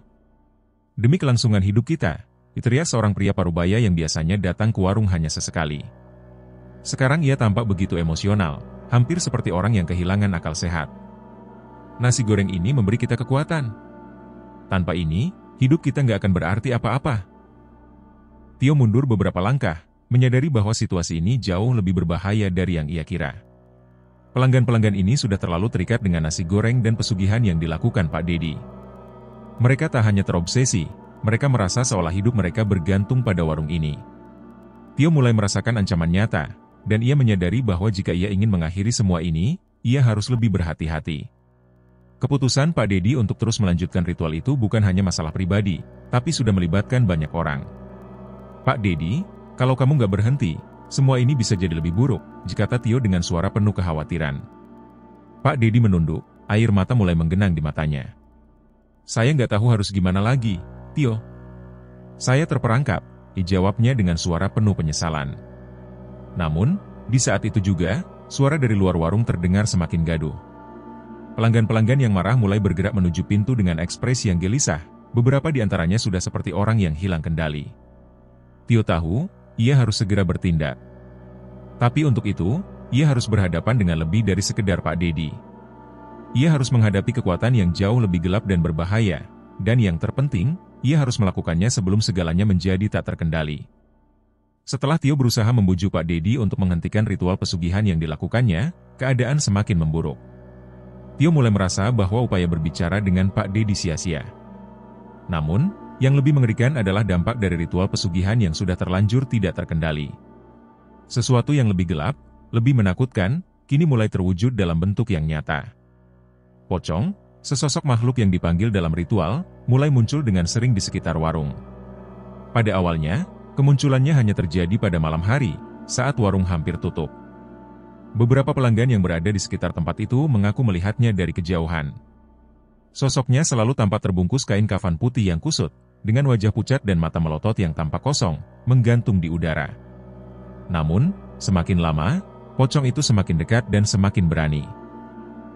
S1: Demi kelangsungan hidup kita," teriak seorang pria parubaya yang biasanya datang ke warung hanya sesekali. Sekarang ia tampak begitu emosional, hampir seperti orang yang kehilangan akal sehat. "Nasi goreng ini memberi kita kekuatan. Tanpa ini, hidup kita nggak akan berarti apa-apa." Tio mundur beberapa langkah, menyadari bahwa situasi ini jauh lebih berbahaya dari yang ia kira. Pelanggan-pelanggan ini sudah terlalu terikat dengan nasi goreng dan pesugihan yang dilakukan Pak Dedi. Mereka tak hanya terobsesi, mereka merasa seolah hidup mereka bergantung pada warung ini. Tio mulai merasakan ancaman nyata, dan ia menyadari bahwa jika ia ingin mengakhiri semua ini, ia harus lebih berhati-hati. Keputusan Pak Dedi untuk terus melanjutkan ritual itu bukan hanya masalah pribadi, tapi sudah melibatkan banyak orang. Pak Dedi, kalau kamu nggak berhenti, semua ini bisa jadi lebih buruk, kata Tio dengan suara penuh kekhawatiran. Pak Dedi menunduk, air mata mulai menggenang di matanya. Saya nggak tahu harus gimana lagi, Tio. Saya terperangkap, jawabnya dengan suara penuh penyesalan. Namun, di saat itu juga, suara dari luar warung terdengar semakin gaduh. Pelanggan-pelanggan yang marah mulai bergerak menuju pintu dengan ekspresi yang gelisah, beberapa di antaranya sudah seperti orang yang hilang kendali. Tio tahu, ia harus segera bertindak. Tapi untuk itu, ia harus berhadapan dengan lebih dari sekedar Pak Dedi. Ia harus menghadapi kekuatan yang jauh lebih gelap dan berbahaya, dan yang terpenting, ia harus melakukannya sebelum segalanya menjadi tak terkendali. Setelah Tio berusaha membujuk Pak Dedi untuk menghentikan ritual pesugihan yang dilakukannya, keadaan semakin memburuk. Tio mulai merasa bahwa upaya berbicara dengan Pak Dedi sia-sia. Namun, yang lebih mengerikan adalah dampak dari ritual pesugihan yang sudah terlanjur tidak terkendali. Sesuatu yang lebih gelap, lebih menakutkan, kini mulai terwujud dalam bentuk yang nyata. Pocong, sesosok makhluk yang dipanggil dalam ritual, mulai muncul dengan sering di sekitar warung. Pada awalnya, kemunculannya hanya terjadi pada malam hari, saat warung hampir tutup. Beberapa pelanggan yang berada di sekitar tempat itu mengaku melihatnya dari kejauhan. Sosoknya selalu tampak terbungkus kain kafan putih yang kusut, dengan wajah pucat dan mata melotot yang tampak kosong, menggantung di udara. Namun, semakin lama, pocong itu semakin dekat dan semakin berani.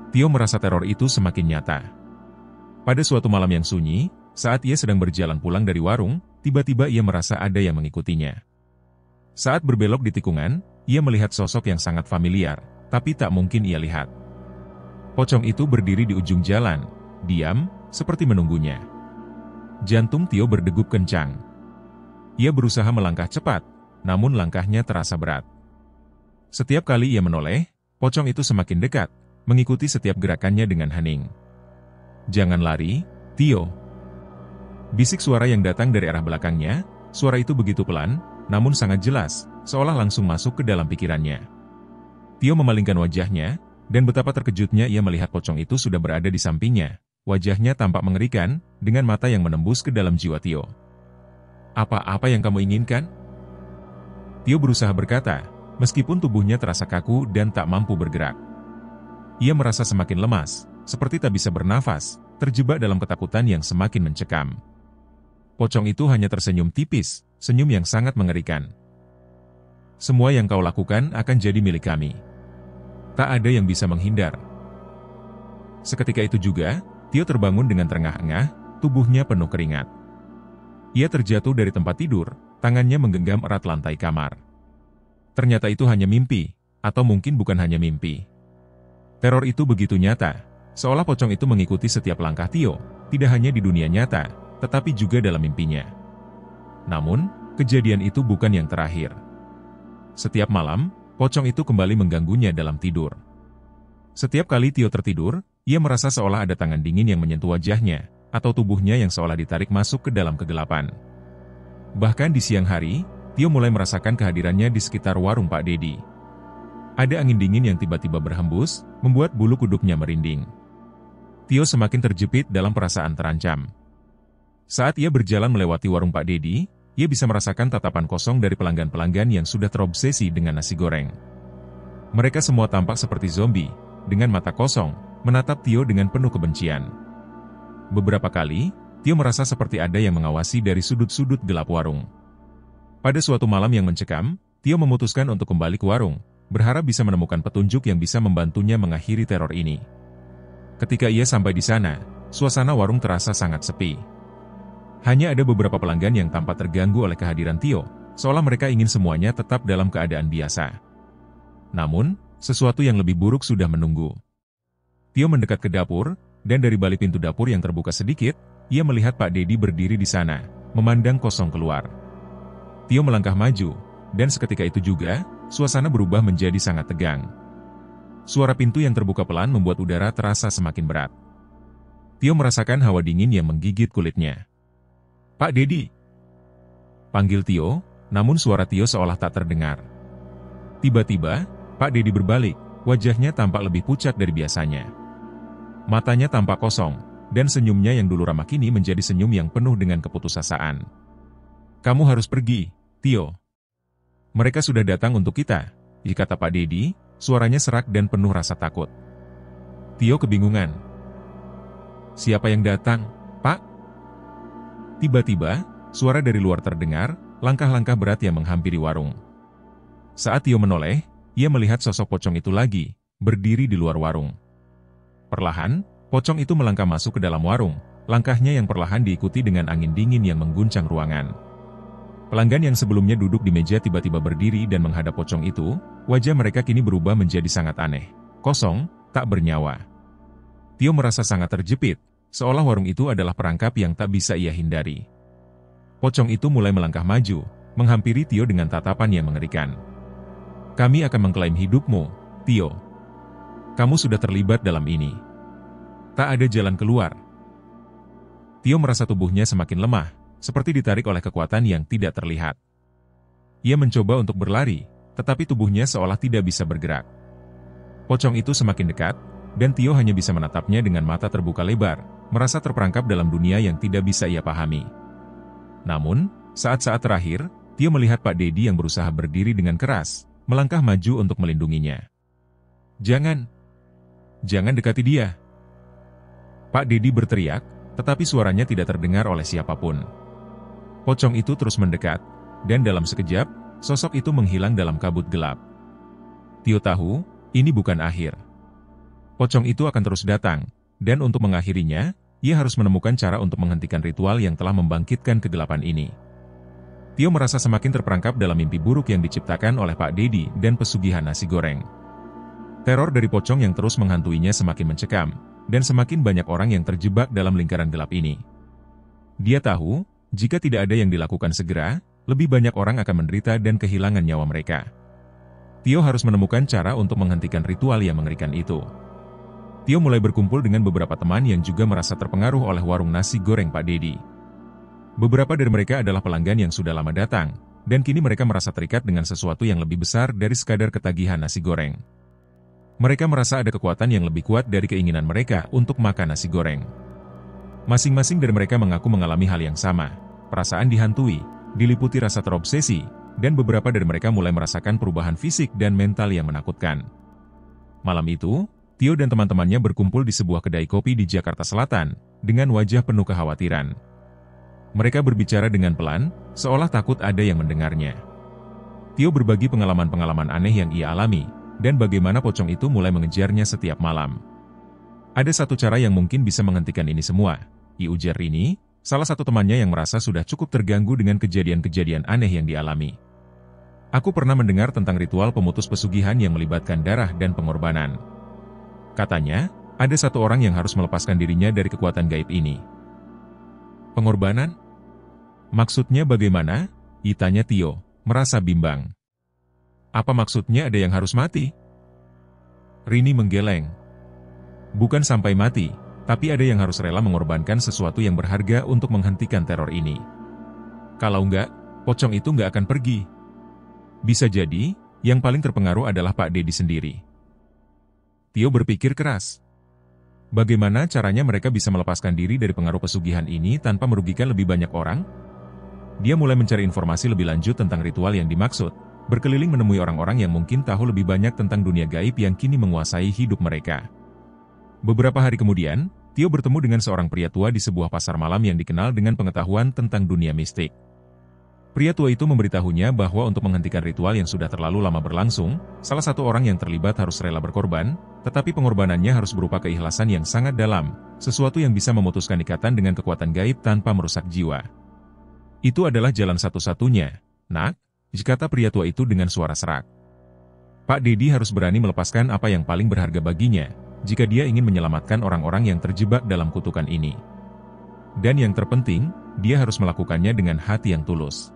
S1: Tio merasa teror itu semakin nyata. Pada suatu malam yang sunyi, saat ia sedang berjalan pulang dari warung, tiba-tiba ia merasa ada yang mengikutinya. Saat berbelok di tikungan, ia melihat sosok yang sangat familiar, tapi tak mungkin ia lihat. Pocong itu berdiri di ujung jalan, diam, seperti menunggunya. Jantung Tio berdegup kencang. Ia berusaha melangkah cepat, namun langkahnya terasa berat. Setiap kali ia menoleh, pocong itu semakin dekat, mengikuti setiap gerakannya dengan hening. Jangan lari, Tio. Bisik suara yang datang dari arah belakangnya, suara itu begitu pelan, namun sangat jelas, seolah langsung masuk ke dalam pikirannya. Tio memalingkan wajahnya, dan betapa terkejutnya ia melihat pocong itu sudah berada di sampingnya. Wajahnya tampak mengerikan, dengan mata yang menembus ke dalam jiwa Tio. Apa-apa yang kamu inginkan? Tio berusaha berkata, meskipun tubuhnya terasa kaku dan tak mampu bergerak. Ia merasa semakin lemas, seperti tak bisa bernafas, terjebak dalam ketakutan yang semakin mencekam. Pocong itu hanya tersenyum tipis, senyum yang sangat mengerikan. Semua yang kau lakukan akan jadi milik kami. Tak ada yang bisa menghindar. Seketika itu juga, Tio terbangun dengan terengah-engah, tubuhnya penuh keringat. Ia terjatuh dari tempat tidur, tangannya menggenggam erat lantai kamar. Ternyata itu hanya mimpi, atau mungkin bukan hanya mimpi. Teror itu begitu nyata, seolah pocong itu mengikuti setiap langkah Tio, tidak hanya di dunia nyata, tetapi juga dalam mimpinya. Namun, kejadian itu bukan yang terakhir. Setiap malam, pocong itu kembali mengganggunya dalam tidur. Setiap kali Tio tertidur, ia merasa seolah ada tangan dingin yang menyentuh wajahnya, atau tubuhnya yang seolah ditarik masuk ke dalam kegelapan. Bahkan di siang hari, Tio mulai merasakan kehadirannya di sekitar warung Pak Dedi. Ada angin dingin yang tiba-tiba berhembus, membuat bulu kuduknya merinding. Tio semakin terjepit dalam perasaan terancam. Saat ia berjalan melewati warung Pak Dedi, ia bisa merasakan tatapan kosong dari pelanggan-pelanggan yang sudah terobsesi dengan nasi goreng. Mereka semua tampak seperti zombie, dengan mata kosong, menatap Tio dengan penuh kebencian. Beberapa kali, Tio merasa seperti ada yang mengawasi dari sudut-sudut gelap warung. Pada suatu malam yang mencekam, Tio memutuskan untuk kembali ke warung, berharap bisa menemukan petunjuk yang bisa membantunya mengakhiri teror ini. Ketika ia sampai di sana, suasana warung terasa sangat sepi. Hanya ada beberapa pelanggan yang tampak terganggu oleh kehadiran Tio, seolah mereka ingin semuanya tetap dalam keadaan biasa. Namun, sesuatu yang lebih buruk sudah menunggu. Tio mendekat ke dapur, dan dari balik pintu dapur yang terbuka sedikit, ia melihat Pak Dedi berdiri di sana, memandang kosong keluar. Tio melangkah maju, dan seketika itu juga, suasana berubah menjadi sangat tegang. Suara pintu yang terbuka pelan membuat udara terasa semakin berat. Tio merasakan hawa dingin yang menggigit kulitnya. "Pak Dedi!" Panggil Tio, namun suara Tio seolah tak terdengar. Tiba-tiba, Pak Dedi berbalik, wajahnya tampak lebih pucat dari biasanya. Matanya tampak kosong, dan senyumnya yang dulu ramah kini menjadi senyum yang penuh dengan keputusasaan. "Kamu harus pergi, Tio. Mereka sudah datang untuk kita," kata Pak Dedi, suaranya serak dan penuh rasa takut. Tio kebingungan. "Siapa yang datang, Pak?" Tiba-tiba, suara dari luar terdengar, langkah-langkah berat yang menghampiri warung. Saat Tio menoleh, ia melihat sosok pocong itu lagi, berdiri di luar warung. Perlahan, pocong itu melangkah masuk ke dalam warung, langkahnya yang perlahan diikuti dengan angin dingin yang mengguncang ruangan. Pelanggan yang sebelumnya duduk di meja tiba-tiba berdiri dan menghadap pocong itu, wajah mereka kini berubah menjadi sangat aneh, kosong, tak bernyawa. Tio merasa sangat terjepit, seolah warung itu adalah perangkap yang tak bisa ia hindari. Pocong itu mulai melangkah maju, menghampiri Tio dengan tatapan yang mengerikan. "Kami akan mengklaim hidupmu, Tio. Kamu sudah terlibat dalam ini. Tak ada jalan keluar." Tio merasa tubuhnya semakin lemah, seperti ditarik oleh kekuatan yang tidak terlihat. Ia mencoba untuk berlari, tetapi tubuhnya seolah tidak bisa bergerak. Pocong itu semakin dekat, dan Tio hanya bisa menatapnya dengan mata terbuka lebar, merasa terperangkap dalam dunia yang tidak bisa ia pahami. Namun, saat-saat terakhir, Tio melihat Pak Dedi yang berusaha berdiri dengan keras, melangkah maju untuk melindunginya. Jangan dekati dia!" Pak Dedi berteriak, tetapi suaranya tidak terdengar oleh siapapun. Pocong itu terus mendekat, dan dalam sekejap, sosok itu menghilang dalam kabut gelap. Tio tahu, ini bukan akhir. Pocong itu akan terus datang, dan untuk mengakhirinya, ia harus menemukan cara untuk menghentikan ritual yang telah membangkitkan kegelapan ini. Tio merasa semakin terperangkap dalam mimpi buruk yang diciptakan oleh Pak Dedi dan pesugihan nasi goreng. Teror dari pocong yang terus menghantuinya semakin mencekam, dan semakin banyak orang yang terjebak dalam lingkaran gelap ini. Dia tahu, jika tidak ada yang dilakukan segera, lebih banyak orang akan menderita dan kehilangan nyawa mereka. Tio harus menemukan cara untuk menghentikan ritual yang mengerikan itu. Tio mulai berkumpul dengan beberapa teman yang juga merasa terpengaruh oleh warung nasi goreng Pak Dedi. Beberapa dari mereka adalah pelanggan yang sudah lama datang, dan kini mereka merasa terikat dengan sesuatu yang lebih besar dari sekadar ketagihan nasi goreng. Mereka merasa ada kekuatan yang lebih kuat dari keinginan mereka untuk makan nasi goreng. Masing-masing dari mereka mengaku mengalami hal yang sama, perasaan dihantui, diliputi rasa terobsesi, dan beberapa dari mereka mulai merasakan perubahan fisik dan mental yang menakutkan. Malam itu, Tio dan teman-temannya berkumpul di sebuah kedai kopi di Jakarta Selatan, dengan wajah penuh kekhawatiran. Mereka berbicara dengan pelan, seolah takut ada yang mendengarnya. Tio berbagi pengalaman-pengalaman aneh yang ia alami, dan bagaimana pocong itu mulai mengejarnya setiap malam. "Ada satu cara yang mungkin bisa menghentikan ini semua," ujar Rini, salah satu temannya yang merasa sudah cukup terganggu dengan kejadian-kejadian aneh yang dialami. "Aku pernah mendengar tentang ritual pemutus pesugihan yang melibatkan darah dan pengorbanan. Katanya, ada satu orang yang harus melepaskan dirinya dari kekuatan gaib ini." "Pengorbanan? Maksudnya bagaimana?" tanya Tio, merasa bimbang. "Apa maksudnya ada yang harus mati?" Rini menggeleng. "Bukan sampai mati, tapi ada yang harus rela mengorbankan sesuatu yang berharga untuk menghentikan teror ini. Kalau enggak, pocong itu enggak akan pergi. Bisa jadi, yang paling terpengaruh adalah Pak Dedi sendiri." Tio berpikir keras. Bagaimana caranya mereka bisa melepaskan diri dari pengaruh pesugihan ini tanpa merugikan lebih banyak orang? Dia mulai mencari informasi lebih lanjut tentang ritual yang dimaksud, berkeliling menemui orang-orang yang mungkin tahu lebih banyak tentang dunia gaib yang kini menguasai hidup mereka. Beberapa hari kemudian, Tio bertemu dengan seorang pria tua di sebuah pasar malam yang dikenal dengan pengetahuan tentang dunia mistik. Pria tua itu memberitahunya bahwa untuk menghentikan ritual yang sudah terlalu lama berlangsung, salah satu orang yang terlibat harus rela berkorban, tetapi pengorbanannya harus berupa keikhlasan yang sangat dalam, sesuatu yang bisa memutuskan ikatan dengan kekuatan gaib tanpa merusak jiwa. "Itu adalah jalan satu-satunya, Nak," kata pria tua itu dengan suara serak. "Pak Dedi harus berani melepaskan apa yang paling berharga baginya, jika dia ingin menyelamatkan orang-orang yang terjebak dalam kutukan ini. Dan yang terpenting, dia harus melakukannya dengan hati yang tulus."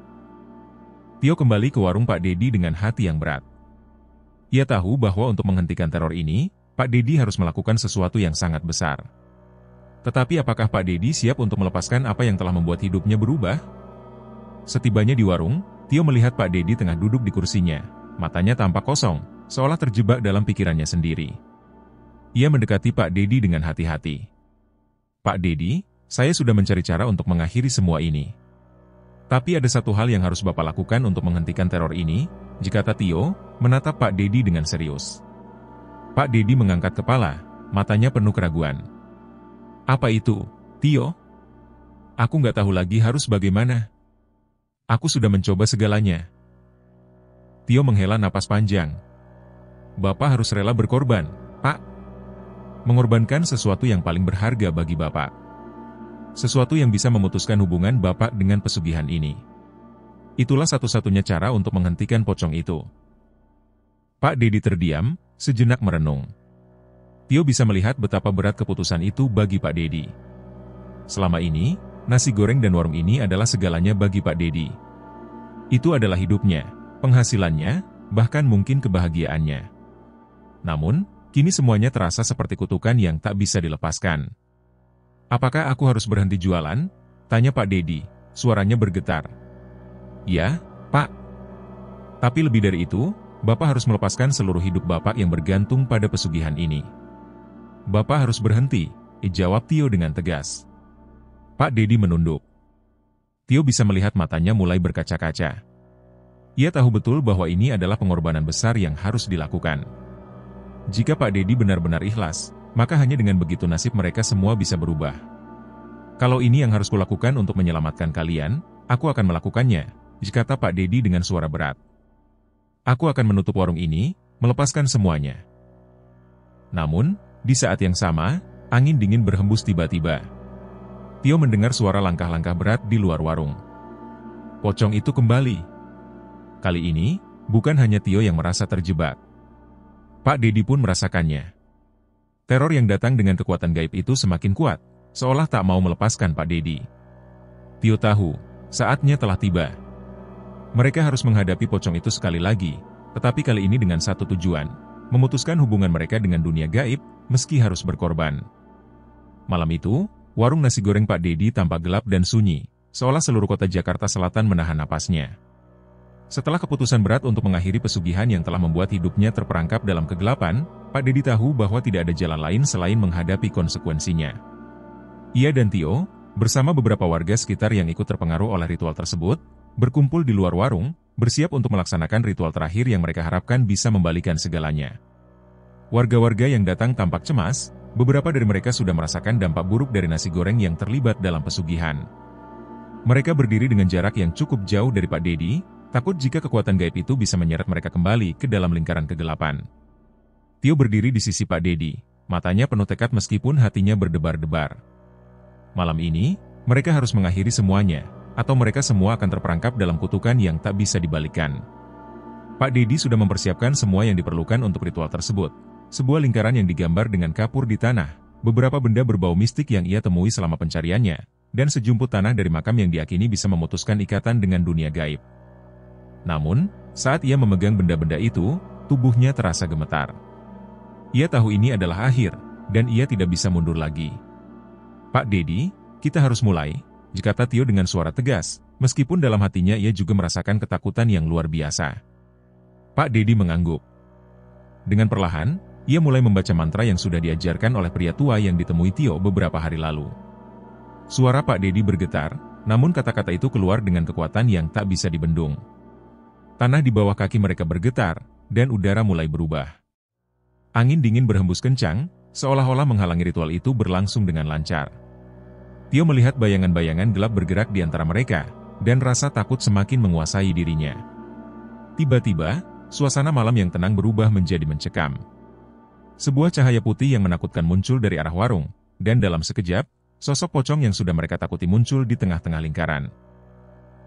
S1: Tio kembali ke warung Pak Dedi dengan hati yang berat. Ia tahu bahwa untuk menghentikan teror ini, Pak Dedi harus melakukan sesuatu yang sangat besar. Tetapi apakah Pak Dedi siap untuk melepaskan apa yang telah membuat hidupnya berubah? Setibanya di warung, Tio melihat Pak Dedi tengah duduk di kursinya. Matanya tampak kosong, seolah terjebak dalam pikirannya sendiri. Ia mendekati Pak Dedi dengan hati-hati. Pak Dedi, saya sudah mencari cara untuk mengakhiri semua ini. Tapi ada satu hal yang harus Bapak lakukan untuk menghentikan teror ini, kata Tio, menatap Pak Dedi dengan serius. Pak Dedi mengangkat kepala, matanya penuh keraguan. Apa itu, Tio? Aku nggak tahu lagi harus bagaimana. Aku sudah mencoba segalanya. Tio menghela napas panjang. Bapak harus rela berkorban, Pak. Mengorbankan sesuatu yang paling berharga bagi Bapak. Sesuatu yang bisa memutuskan hubungan Bapak dengan pesugihan ini. Itulah satu-satunya cara untuk menghentikan pocong itu. Pak Dedi terdiam, sejenak merenung. Tio bisa melihat betapa berat keputusan itu bagi Pak Dedi. Selama ini, nasi goreng dan warung ini adalah segalanya bagi Pak Dedi. Itu adalah hidupnya, penghasilannya, bahkan mungkin kebahagiaannya. Namun, kini semuanya terasa seperti kutukan yang tak bisa dilepaskan. Apakah aku harus berhenti jualan? Tanya Pak Dedi, suaranya bergetar. Ya, Pak. Tapi lebih dari itu, Bapak harus melepaskan seluruh hidup Bapak yang bergantung pada pesugihan ini. Bapak harus berhenti, jawab Tio dengan tegas. Pak Dedi menunduk. Tio bisa melihat matanya mulai berkaca-kaca. Ia tahu betul bahwa ini adalah pengorbanan besar yang harus dilakukan. Jika Pak Dedi benar-benar ikhlas, maka hanya dengan begitu nasib mereka semua bisa berubah. Kalau ini yang harus kulakukan untuk menyelamatkan kalian, aku akan melakukannya, kata Pak Dedi dengan suara berat. Aku akan menutup warung ini, melepaskan semuanya. Namun, di saat yang sama, angin dingin berhembus tiba-tiba. Tio mendengar suara langkah-langkah berat di luar warung. Pocong itu kembali. Kali ini, bukan hanya Tio yang merasa terjebak. Pak Dedi pun merasakannya. Teror yang datang dengan kekuatan gaib itu semakin kuat, seolah tak mau melepaskan Pak Dedi. Tio tahu, saatnya telah tiba. Mereka harus menghadapi pocong itu sekali lagi, tetapi kali ini dengan satu tujuan, memutuskan hubungan mereka dengan dunia gaib, meski harus berkorban. Malam itu, warung nasi goreng Pak Dedi tampak gelap dan sunyi, seolah seluruh kota Jakarta Selatan menahan napasnya. Setelah keputusan berat untuk mengakhiri pesugihan yang telah membuat hidupnya terperangkap dalam kegelapan, Pak Dedi tahu bahwa tidak ada jalan lain selain menghadapi konsekuensinya. Ia dan Tio, bersama beberapa warga sekitar yang ikut terpengaruh oleh ritual tersebut, berkumpul di luar warung, bersiap untuk melaksanakan ritual terakhir yang mereka harapkan bisa membalikan segalanya. Warga-warga yang datang tampak cemas, beberapa dari mereka sudah merasakan dampak buruk dari nasi goreng yang terlibat dalam pesugihan. Mereka berdiri dengan jarak yang cukup jauh dari Pak Dedi, takut jika kekuatan gaib itu bisa menyeret mereka kembali ke dalam lingkaran kegelapan. Tio berdiri di sisi Pak Dedi, matanya penuh tekad meskipun hatinya berdebar-debar. Malam ini, mereka harus mengakhiri semuanya, atau mereka semua akan terperangkap dalam kutukan yang tak bisa dibalikkan. Pak Dedi sudah mempersiapkan semua yang diperlukan untuk ritual tersebut. Sebuah lingkaran yang digambar dengan kapur di tanah, beberapa benda berbau mistik yang ia temui selama pencariannya, dan sejumput tanah dari makam yang diakini bisa memutuskan ikatan dengan dunia gaib. Namun, saat ia memegang benda-benda itu, tubuhnya terasa gemetar. Ia tahu ini adalah akhir, dan ia tidak bisa mundur lagi. Pak Dedi, kita harus mulai, kata Tio dengan suara tegas, meskipun dalam hatinya ia juga merasakan ketakutan yang luar biasa. Pak Dedi mengangguk. Dengan perlahan, ia mulai membaca mantra yang sudah diajarkan oleh pria tua yang ditemui Tio beberapa hari lalu. Suara Pak Dedi bergetar, namun kata-kata itu keluar dengan kekuatan yang tak bisa dibendung. Tanah di bawah kaki mereka bergetar, dan udara mulai berubah. Angin dingin berhembus kencang, seolah-olah menghalangi ritual itu berlangsung dengan lancar. Tio melihat bayangan-bayangan gelap bergerak di antara mereka, dan rasa takut semakin menguasai dirinya. Tiba-tiba, suasana malam yang tenang berubah menjadi mencekam. Sebuah cahaya putih yang menakutkan muncul dari arah warung, dan dalam sekejap, sosok pocong yang sudah mereka takuti muncul di tengah-tengah lingkaran.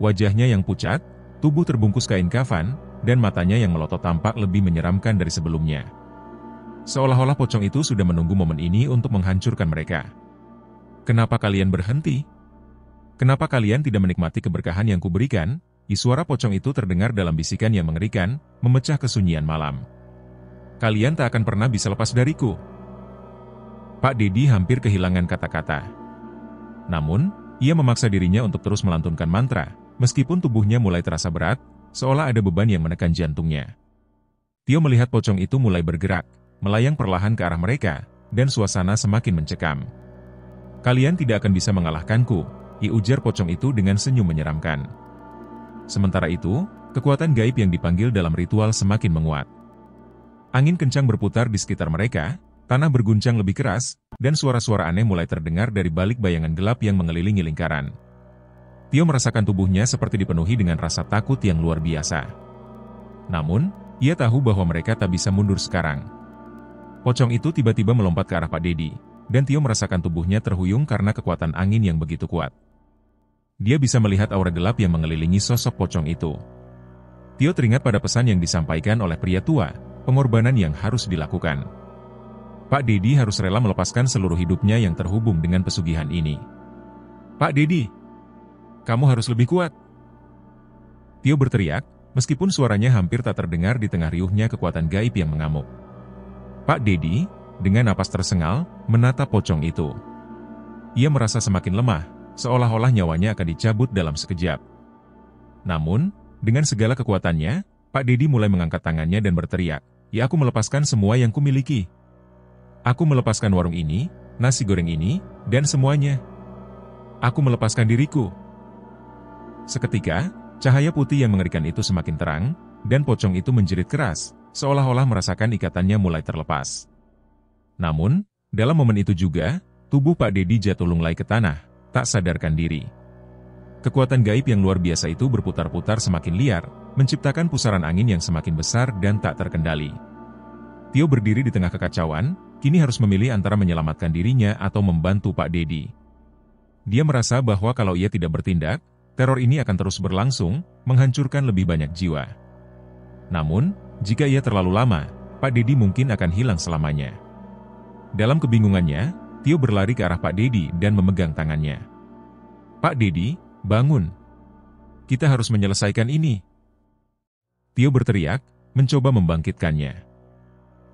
S1: Wajahnya yang pucat, tubuh terbungkus kain kafan, dan matanya yang melotot tampak lebih menyeramkan dari sebelumnya. Seolah-olah pocong itu sudah menunggu momen ini untuk menghancurkan mereka. Kenapa kalian berhenti? Kenapa kalian tidak menikmati keberkahan yang kuberikan? suara pocong itu terdengar dalam bisikan yang mengerikan, memecah kesunyian malam. Kalian tak akan pernah bisa lepas dariku. Pak Dedi hampir kehilangan kata-kata. Namun, ia memaksa dirinya untuk terus melantunkan mantra, meskipun tubuhnya mulai terasa berat, seolah ada beban yang menekan jantungnya. Tio melihat pocong itu mulai bergerak, melayang perlahan ke arah mereka, dan suasana semakin mencekam. Kalian tidak akan bisa mengalahkanku, ujar pocong itu dengan senyum menyeramkan. Sementara itu, kekuatan gaib yang dipanggil dalam ritual semakin menguat. Angin kencang berputar di sekitar mereka, tanah berguncang lebih keras, dan suara-suara aneh mulai terdengar dari balik bayangan gelap yang mengelilingi lingkaran. Tio merasakan tubuhnya seperti dipenuhi dengan rasa takut yang luar biasa. Namun, ia tahu bahwa mereka tak bisa mundur sekarang. Pocong itu tiba-tiba melompat ke arah Pak Dedi, dan Tio merasakan tubuhnya terhuyung karena kekuatan angin yang begitu kuat. Dia bisa melihat aura gelap yang mengelilingi sosok pocong itu. Tio teringat pada pesan yang disampaikan oleh pria tua, pengorbanan yang harus dilakukan. Pak Dedi harus rela melepaskan seluruh hidupnya yang terhubung dengan pesugihan ini. Pak Dedi, kamu harus lebih kuat. Tio berteriak, meskipun suaranya hampir tak terdengar di tengah riuhnya kekuatan gaib yang mengamuk. Pak Dedi, dengan napas tersengal, menatap pocong itu. Ia merasa semakin lemah, seolah-olah nyawanya akan dicabut dalam sekejap. Namun, dengan segala kekuatannya, Pak Dedi mulai mengangkat tangannya dan berteriak, "Ya, aku melepaskan semua yang kumiliki. Aku melepaskan warung ini, nasi goreng ini, dan semuanya. Aku melepaskan diriku." Seketika, cahaya putih yang mengerikan itu semakin terang, dan pocong itu menjerit keras, seolah-olah merasakan ikatannya mulai terlepas. Namun, dalam momen itu juga, tubuh Pak Dedi jatuh lunglai ke tanah, tak sadarkan diri. Kekuatan gaib yang luar biasa itu berputar-putar semakin liar, menciptakan pusaran angin yang semakin besar dan tak terkendali. Tio berdiri di tengah kekacauan, kini harus memilih antara menyelamatkan dirinya atau membantu Pak Dedi. Dia merasa bahwa kalau ia tidak bertindak, teror ini akan terus berlangsung, menghancurkan lebih banyak jiwa. Namun, jika ia terlalu lama, Pak Dedi mungkin akan hilang selamanya. Dalam kebingungannya, Tio berlari ke arah Pak Dedi dan memegang tangannya. "Pak Dedi, bangun. Kita harus menyelesaikan ini." Tio berteriak, mencoba membangkitkannya.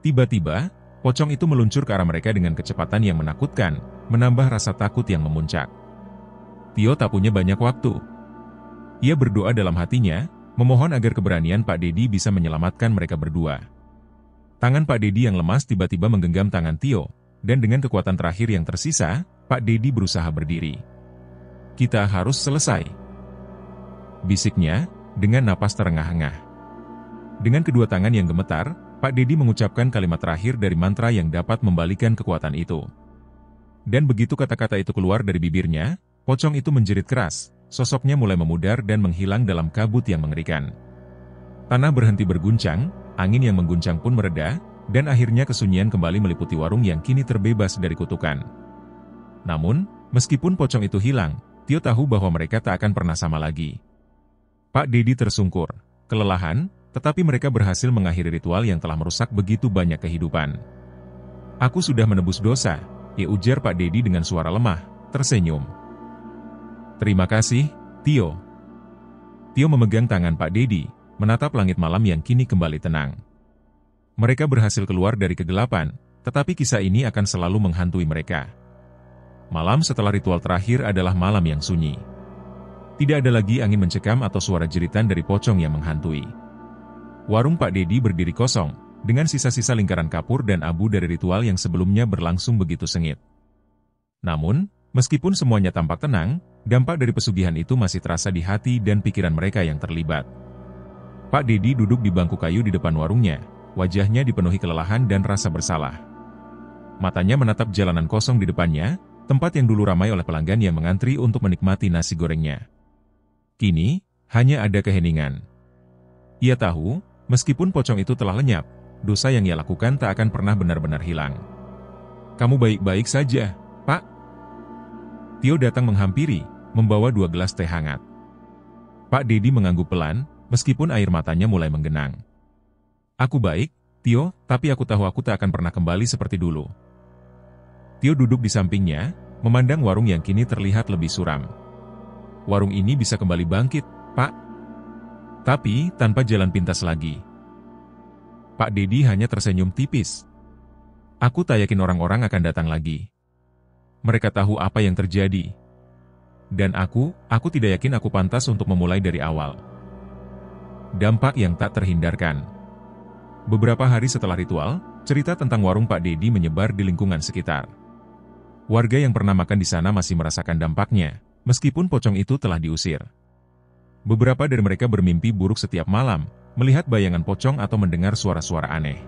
S1: Tiba-tiba, pocong itu meluncur ke arah mereka dengan kecepatan yang menakutkan, menambah rasa takut yang memuncak. Tio tak punya banyak waktu. Ia berdoa dalam hatinya, memohon agar keberanian Pak Dedi bisa menyelamatkan mereka berdua. Tangan Pak Dedi yang lemas tiba-tiba menggenggam tangan Tio, dan dengan kekuatan terakhir yang tersisa, Pak Dedi berusaha berdiri. "Kita harus selesai," bisiknya, dengan napas terengah-engah. Dengan kedua tangan yang gemetar, Pak Dedi mengucapkan kalimat terakhir dari mantra yang dapat membalikan kekuatan itu. Dan begitu kata-kata itu keluar dari bibirnya, pocong itu menjerit keras, sosoknya mulai memudar dan menghilang dalam kabut yang mengerikan. Tanah berhenti berguncang, angin yang mengguncang pun mereda, dan akhirnya kesunyian kembali meliputi warung yang kini terbebas dari kutukan. Namun, meskipun pocong itu hilang, Tio tahu bahwa mereka tak akan pernah sama lagi. Pak Dedi tersungkur, kelelahan, tetapi mereka berhasil mengakhiri ritual yang telah merusak begitu banyak kehidupan. "Aku sudah menebus dosa," ujar Pak Dedi dengan suara lemah, tersenyum. "Terima kasih, Tio." Tio memegang tangan Pak Dedi, menatap langit malam yang kini kembali tenang. Mereka berhasil keluar dari kegelapan, tetapi kisah ini akan selalu menghantui mereka. Malam setelah ritual terakhir adalah malam yang sunyi. Tidak ada lagi angin mencekam atau suara jeritan dari pocong yang menghantui. Warung Pak Dedi berdiri kosong, dengan sisa-sisa lingkaran kapur dan abu dari ritual yang sebelumnya berlangsung begitu sengit. Namun, meskipun semuanya tampak tenang, dampak dari pesugihan itu masih terasa di hati dan pikiran mereka yang terlibat. Pak Dedi duduk di bangku kayu di depan warungnya, wajahnya dipenuhi kelelahan dan rasa bersalah. Matanya menatap jalanan kosong di depannya, tempat yang dulu ramai oleh pelanggan yang mengantri untuk menikmati nasi gorengnya. Kini, hanya ada keheningan. Ia tahu, meskipun pocong itu telah lenyap, dosa yang ia lakukan tak akan pernah benar-benar hilang. "Kamu baik-baik saja, Pak?" Tio datang menghampiri, membawa 2 gelas teh hangat. Pak Dedi mengangguk pelan, meskipun air matanya mulai menggenang. "Aku baik, Tio, tapi aku tahu aku tak akan pernah kembali seperti dulu." Tio duduk di sampingnya, memandang warung yang kini terlihat lebih suram. "Warung ini bisa kembali bangkit, Pak?" Tapi, tanpa jalan pintas lagi. Pak Dedi hanya tersenyum tipis. Aku tak yakin orang-orang akan datang lagi. Mereka tahu apa yang terjadi. Dan aku tidak yakin aku pantas untuk memulai dari awal. Dampak yang tak terhindarkan. Beberapa hari setelah ritual, cerita tentang warung Pak Dedi menyebar di lingkungan sekitar. Warga yang pernah makan di sana masih merasakan dampaknya, meskipun pocong itu telah diusir. Beberapa dari mereka bermimpi buruk setiap malam, melihat bayangan pocong atau mendengar suara-suara aneh.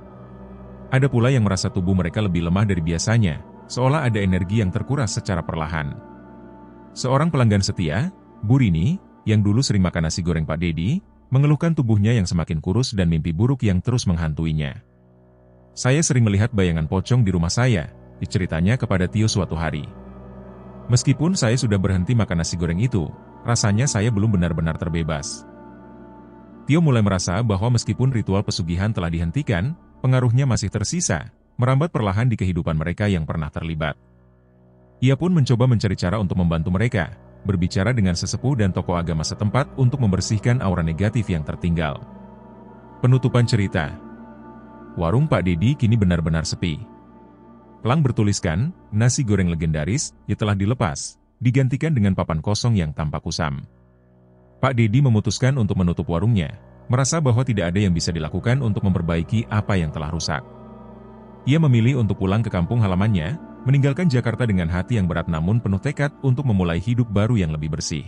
S1: Ada pula yang merasa tubuh mereka lebih lemah dari biasanya, seolah ada energi yang terkuras secara perlahan. Seorang pelanggan setia, Bu Rini, yang dulu sering makan nasi goreng Pak Dedi, mengeluhkan tubuhnya yang semakin kurus dan mimpi buruk yang terus menghantuinya. Saya sering melihat bayangan pocong di rumah saya, diceritanya kepada Tio suatu hari. Meskipun saya sudah berhenti makan nasi goreng itu, rasanya saya belum benar-benar terbebas. Tio mulai merasa bahwa meskipun ritual pesugihan telah dihentikan, pengaruhnya masih tersisa, merambat perlahan di kehidupan mereka yang pernah terlibat. Ia pun mencoba mencari cara untuk membantu mereka, berbicara dengan sesepuh dan tokoh agama setempat untuk membersihkan aura negatif yang tertinggal. Penutupan cerita. Warung Pak Dedi kini benar-benar sepi. Pelang bertuliskan, nasi goreng legendaris, yang telah dilepas, digantikan dengan papan kosong yang tampak kusam. Pak Dedi memutuskan untuk menutup warungnya, merasa bahwa tidak ada yang bisa dilakukan untuk memperbaiki apa yang telah rusak. Ia memilih untuk pulang ke kampung halamannya, meninggalkan Jakarta dengan hati yang berat namun penuh tekad untuk memulai hidup baru yang lebih bersih.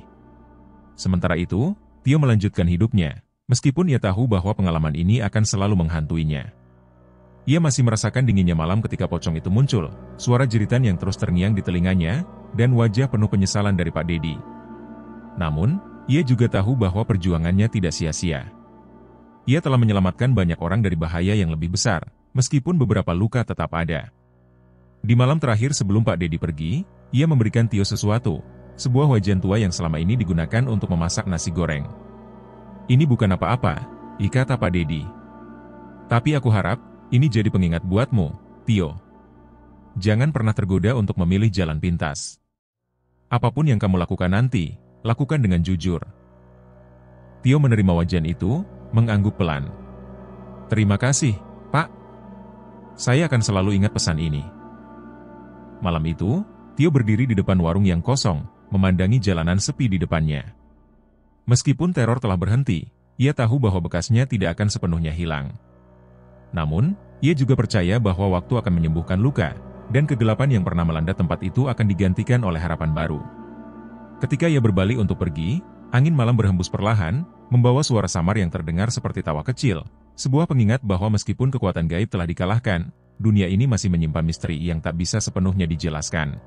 S1: Sementara itu, Tio melanjutkan hidupnya, meskipun ia tahu bahwa pengalaman ini akan selalu menghantuinya. Ia masih merasakan dinginnya malam ketika pocong itu muncul, suara jeritan yang terus terngiang di telinganya, dan wajah penuh penyesalan dari Pak Dedi. Namun, ia juga tahu bahwa perjuangannya tidak sia-sia. Ia telah menyelamatkan banyak orang dari bahaya yang lebih besar, meskipun beberapa luka tetap ada. Di malam terakhir sebelum Pak Dedi pergi, ia memberikan Tio sesuatu, sebuah wajan tua yang selama ini digunakan untuk memasak nasi goreng. Ini bukan apa-apa, kata Pak Dedi. Tapi aku harap, ini jadi pengingat buatmu, Tio. Jangan pernah tergoda untuk memilih jalan pintas. Apapun yang kamu lakukan nanti, lakukan dengan jujur. Tio menerima wajan itu, mengangguk pelan. Terima kasih, Pak. Saya akan selalu ingat pesan ini. Malam itu, Tio berdiri di depan warung yang kosong, memandangi jalanan sepi di depannya. Meskipun teror telah berhenti, ia tahu bahwa bekasnya tidak akan sepenuhnya hilang. Namun, ia juga percaya bahwa waktu akan menyembuhkan luka, dan kegelapan yang pernah melanda tempat itu akan digantikan oleh harapan baru. Ketika ia berbalik untuk pergi, angin malam berhembus perlahan, membawa suara samar yang terdengar seperti tawa kecil, sebuah pengingat bahwa meskipun kekuatan gaib telah dikalahkan, dunia ini masih menyimpan misteri yang tak bisa sepenuhnya dijelaskan.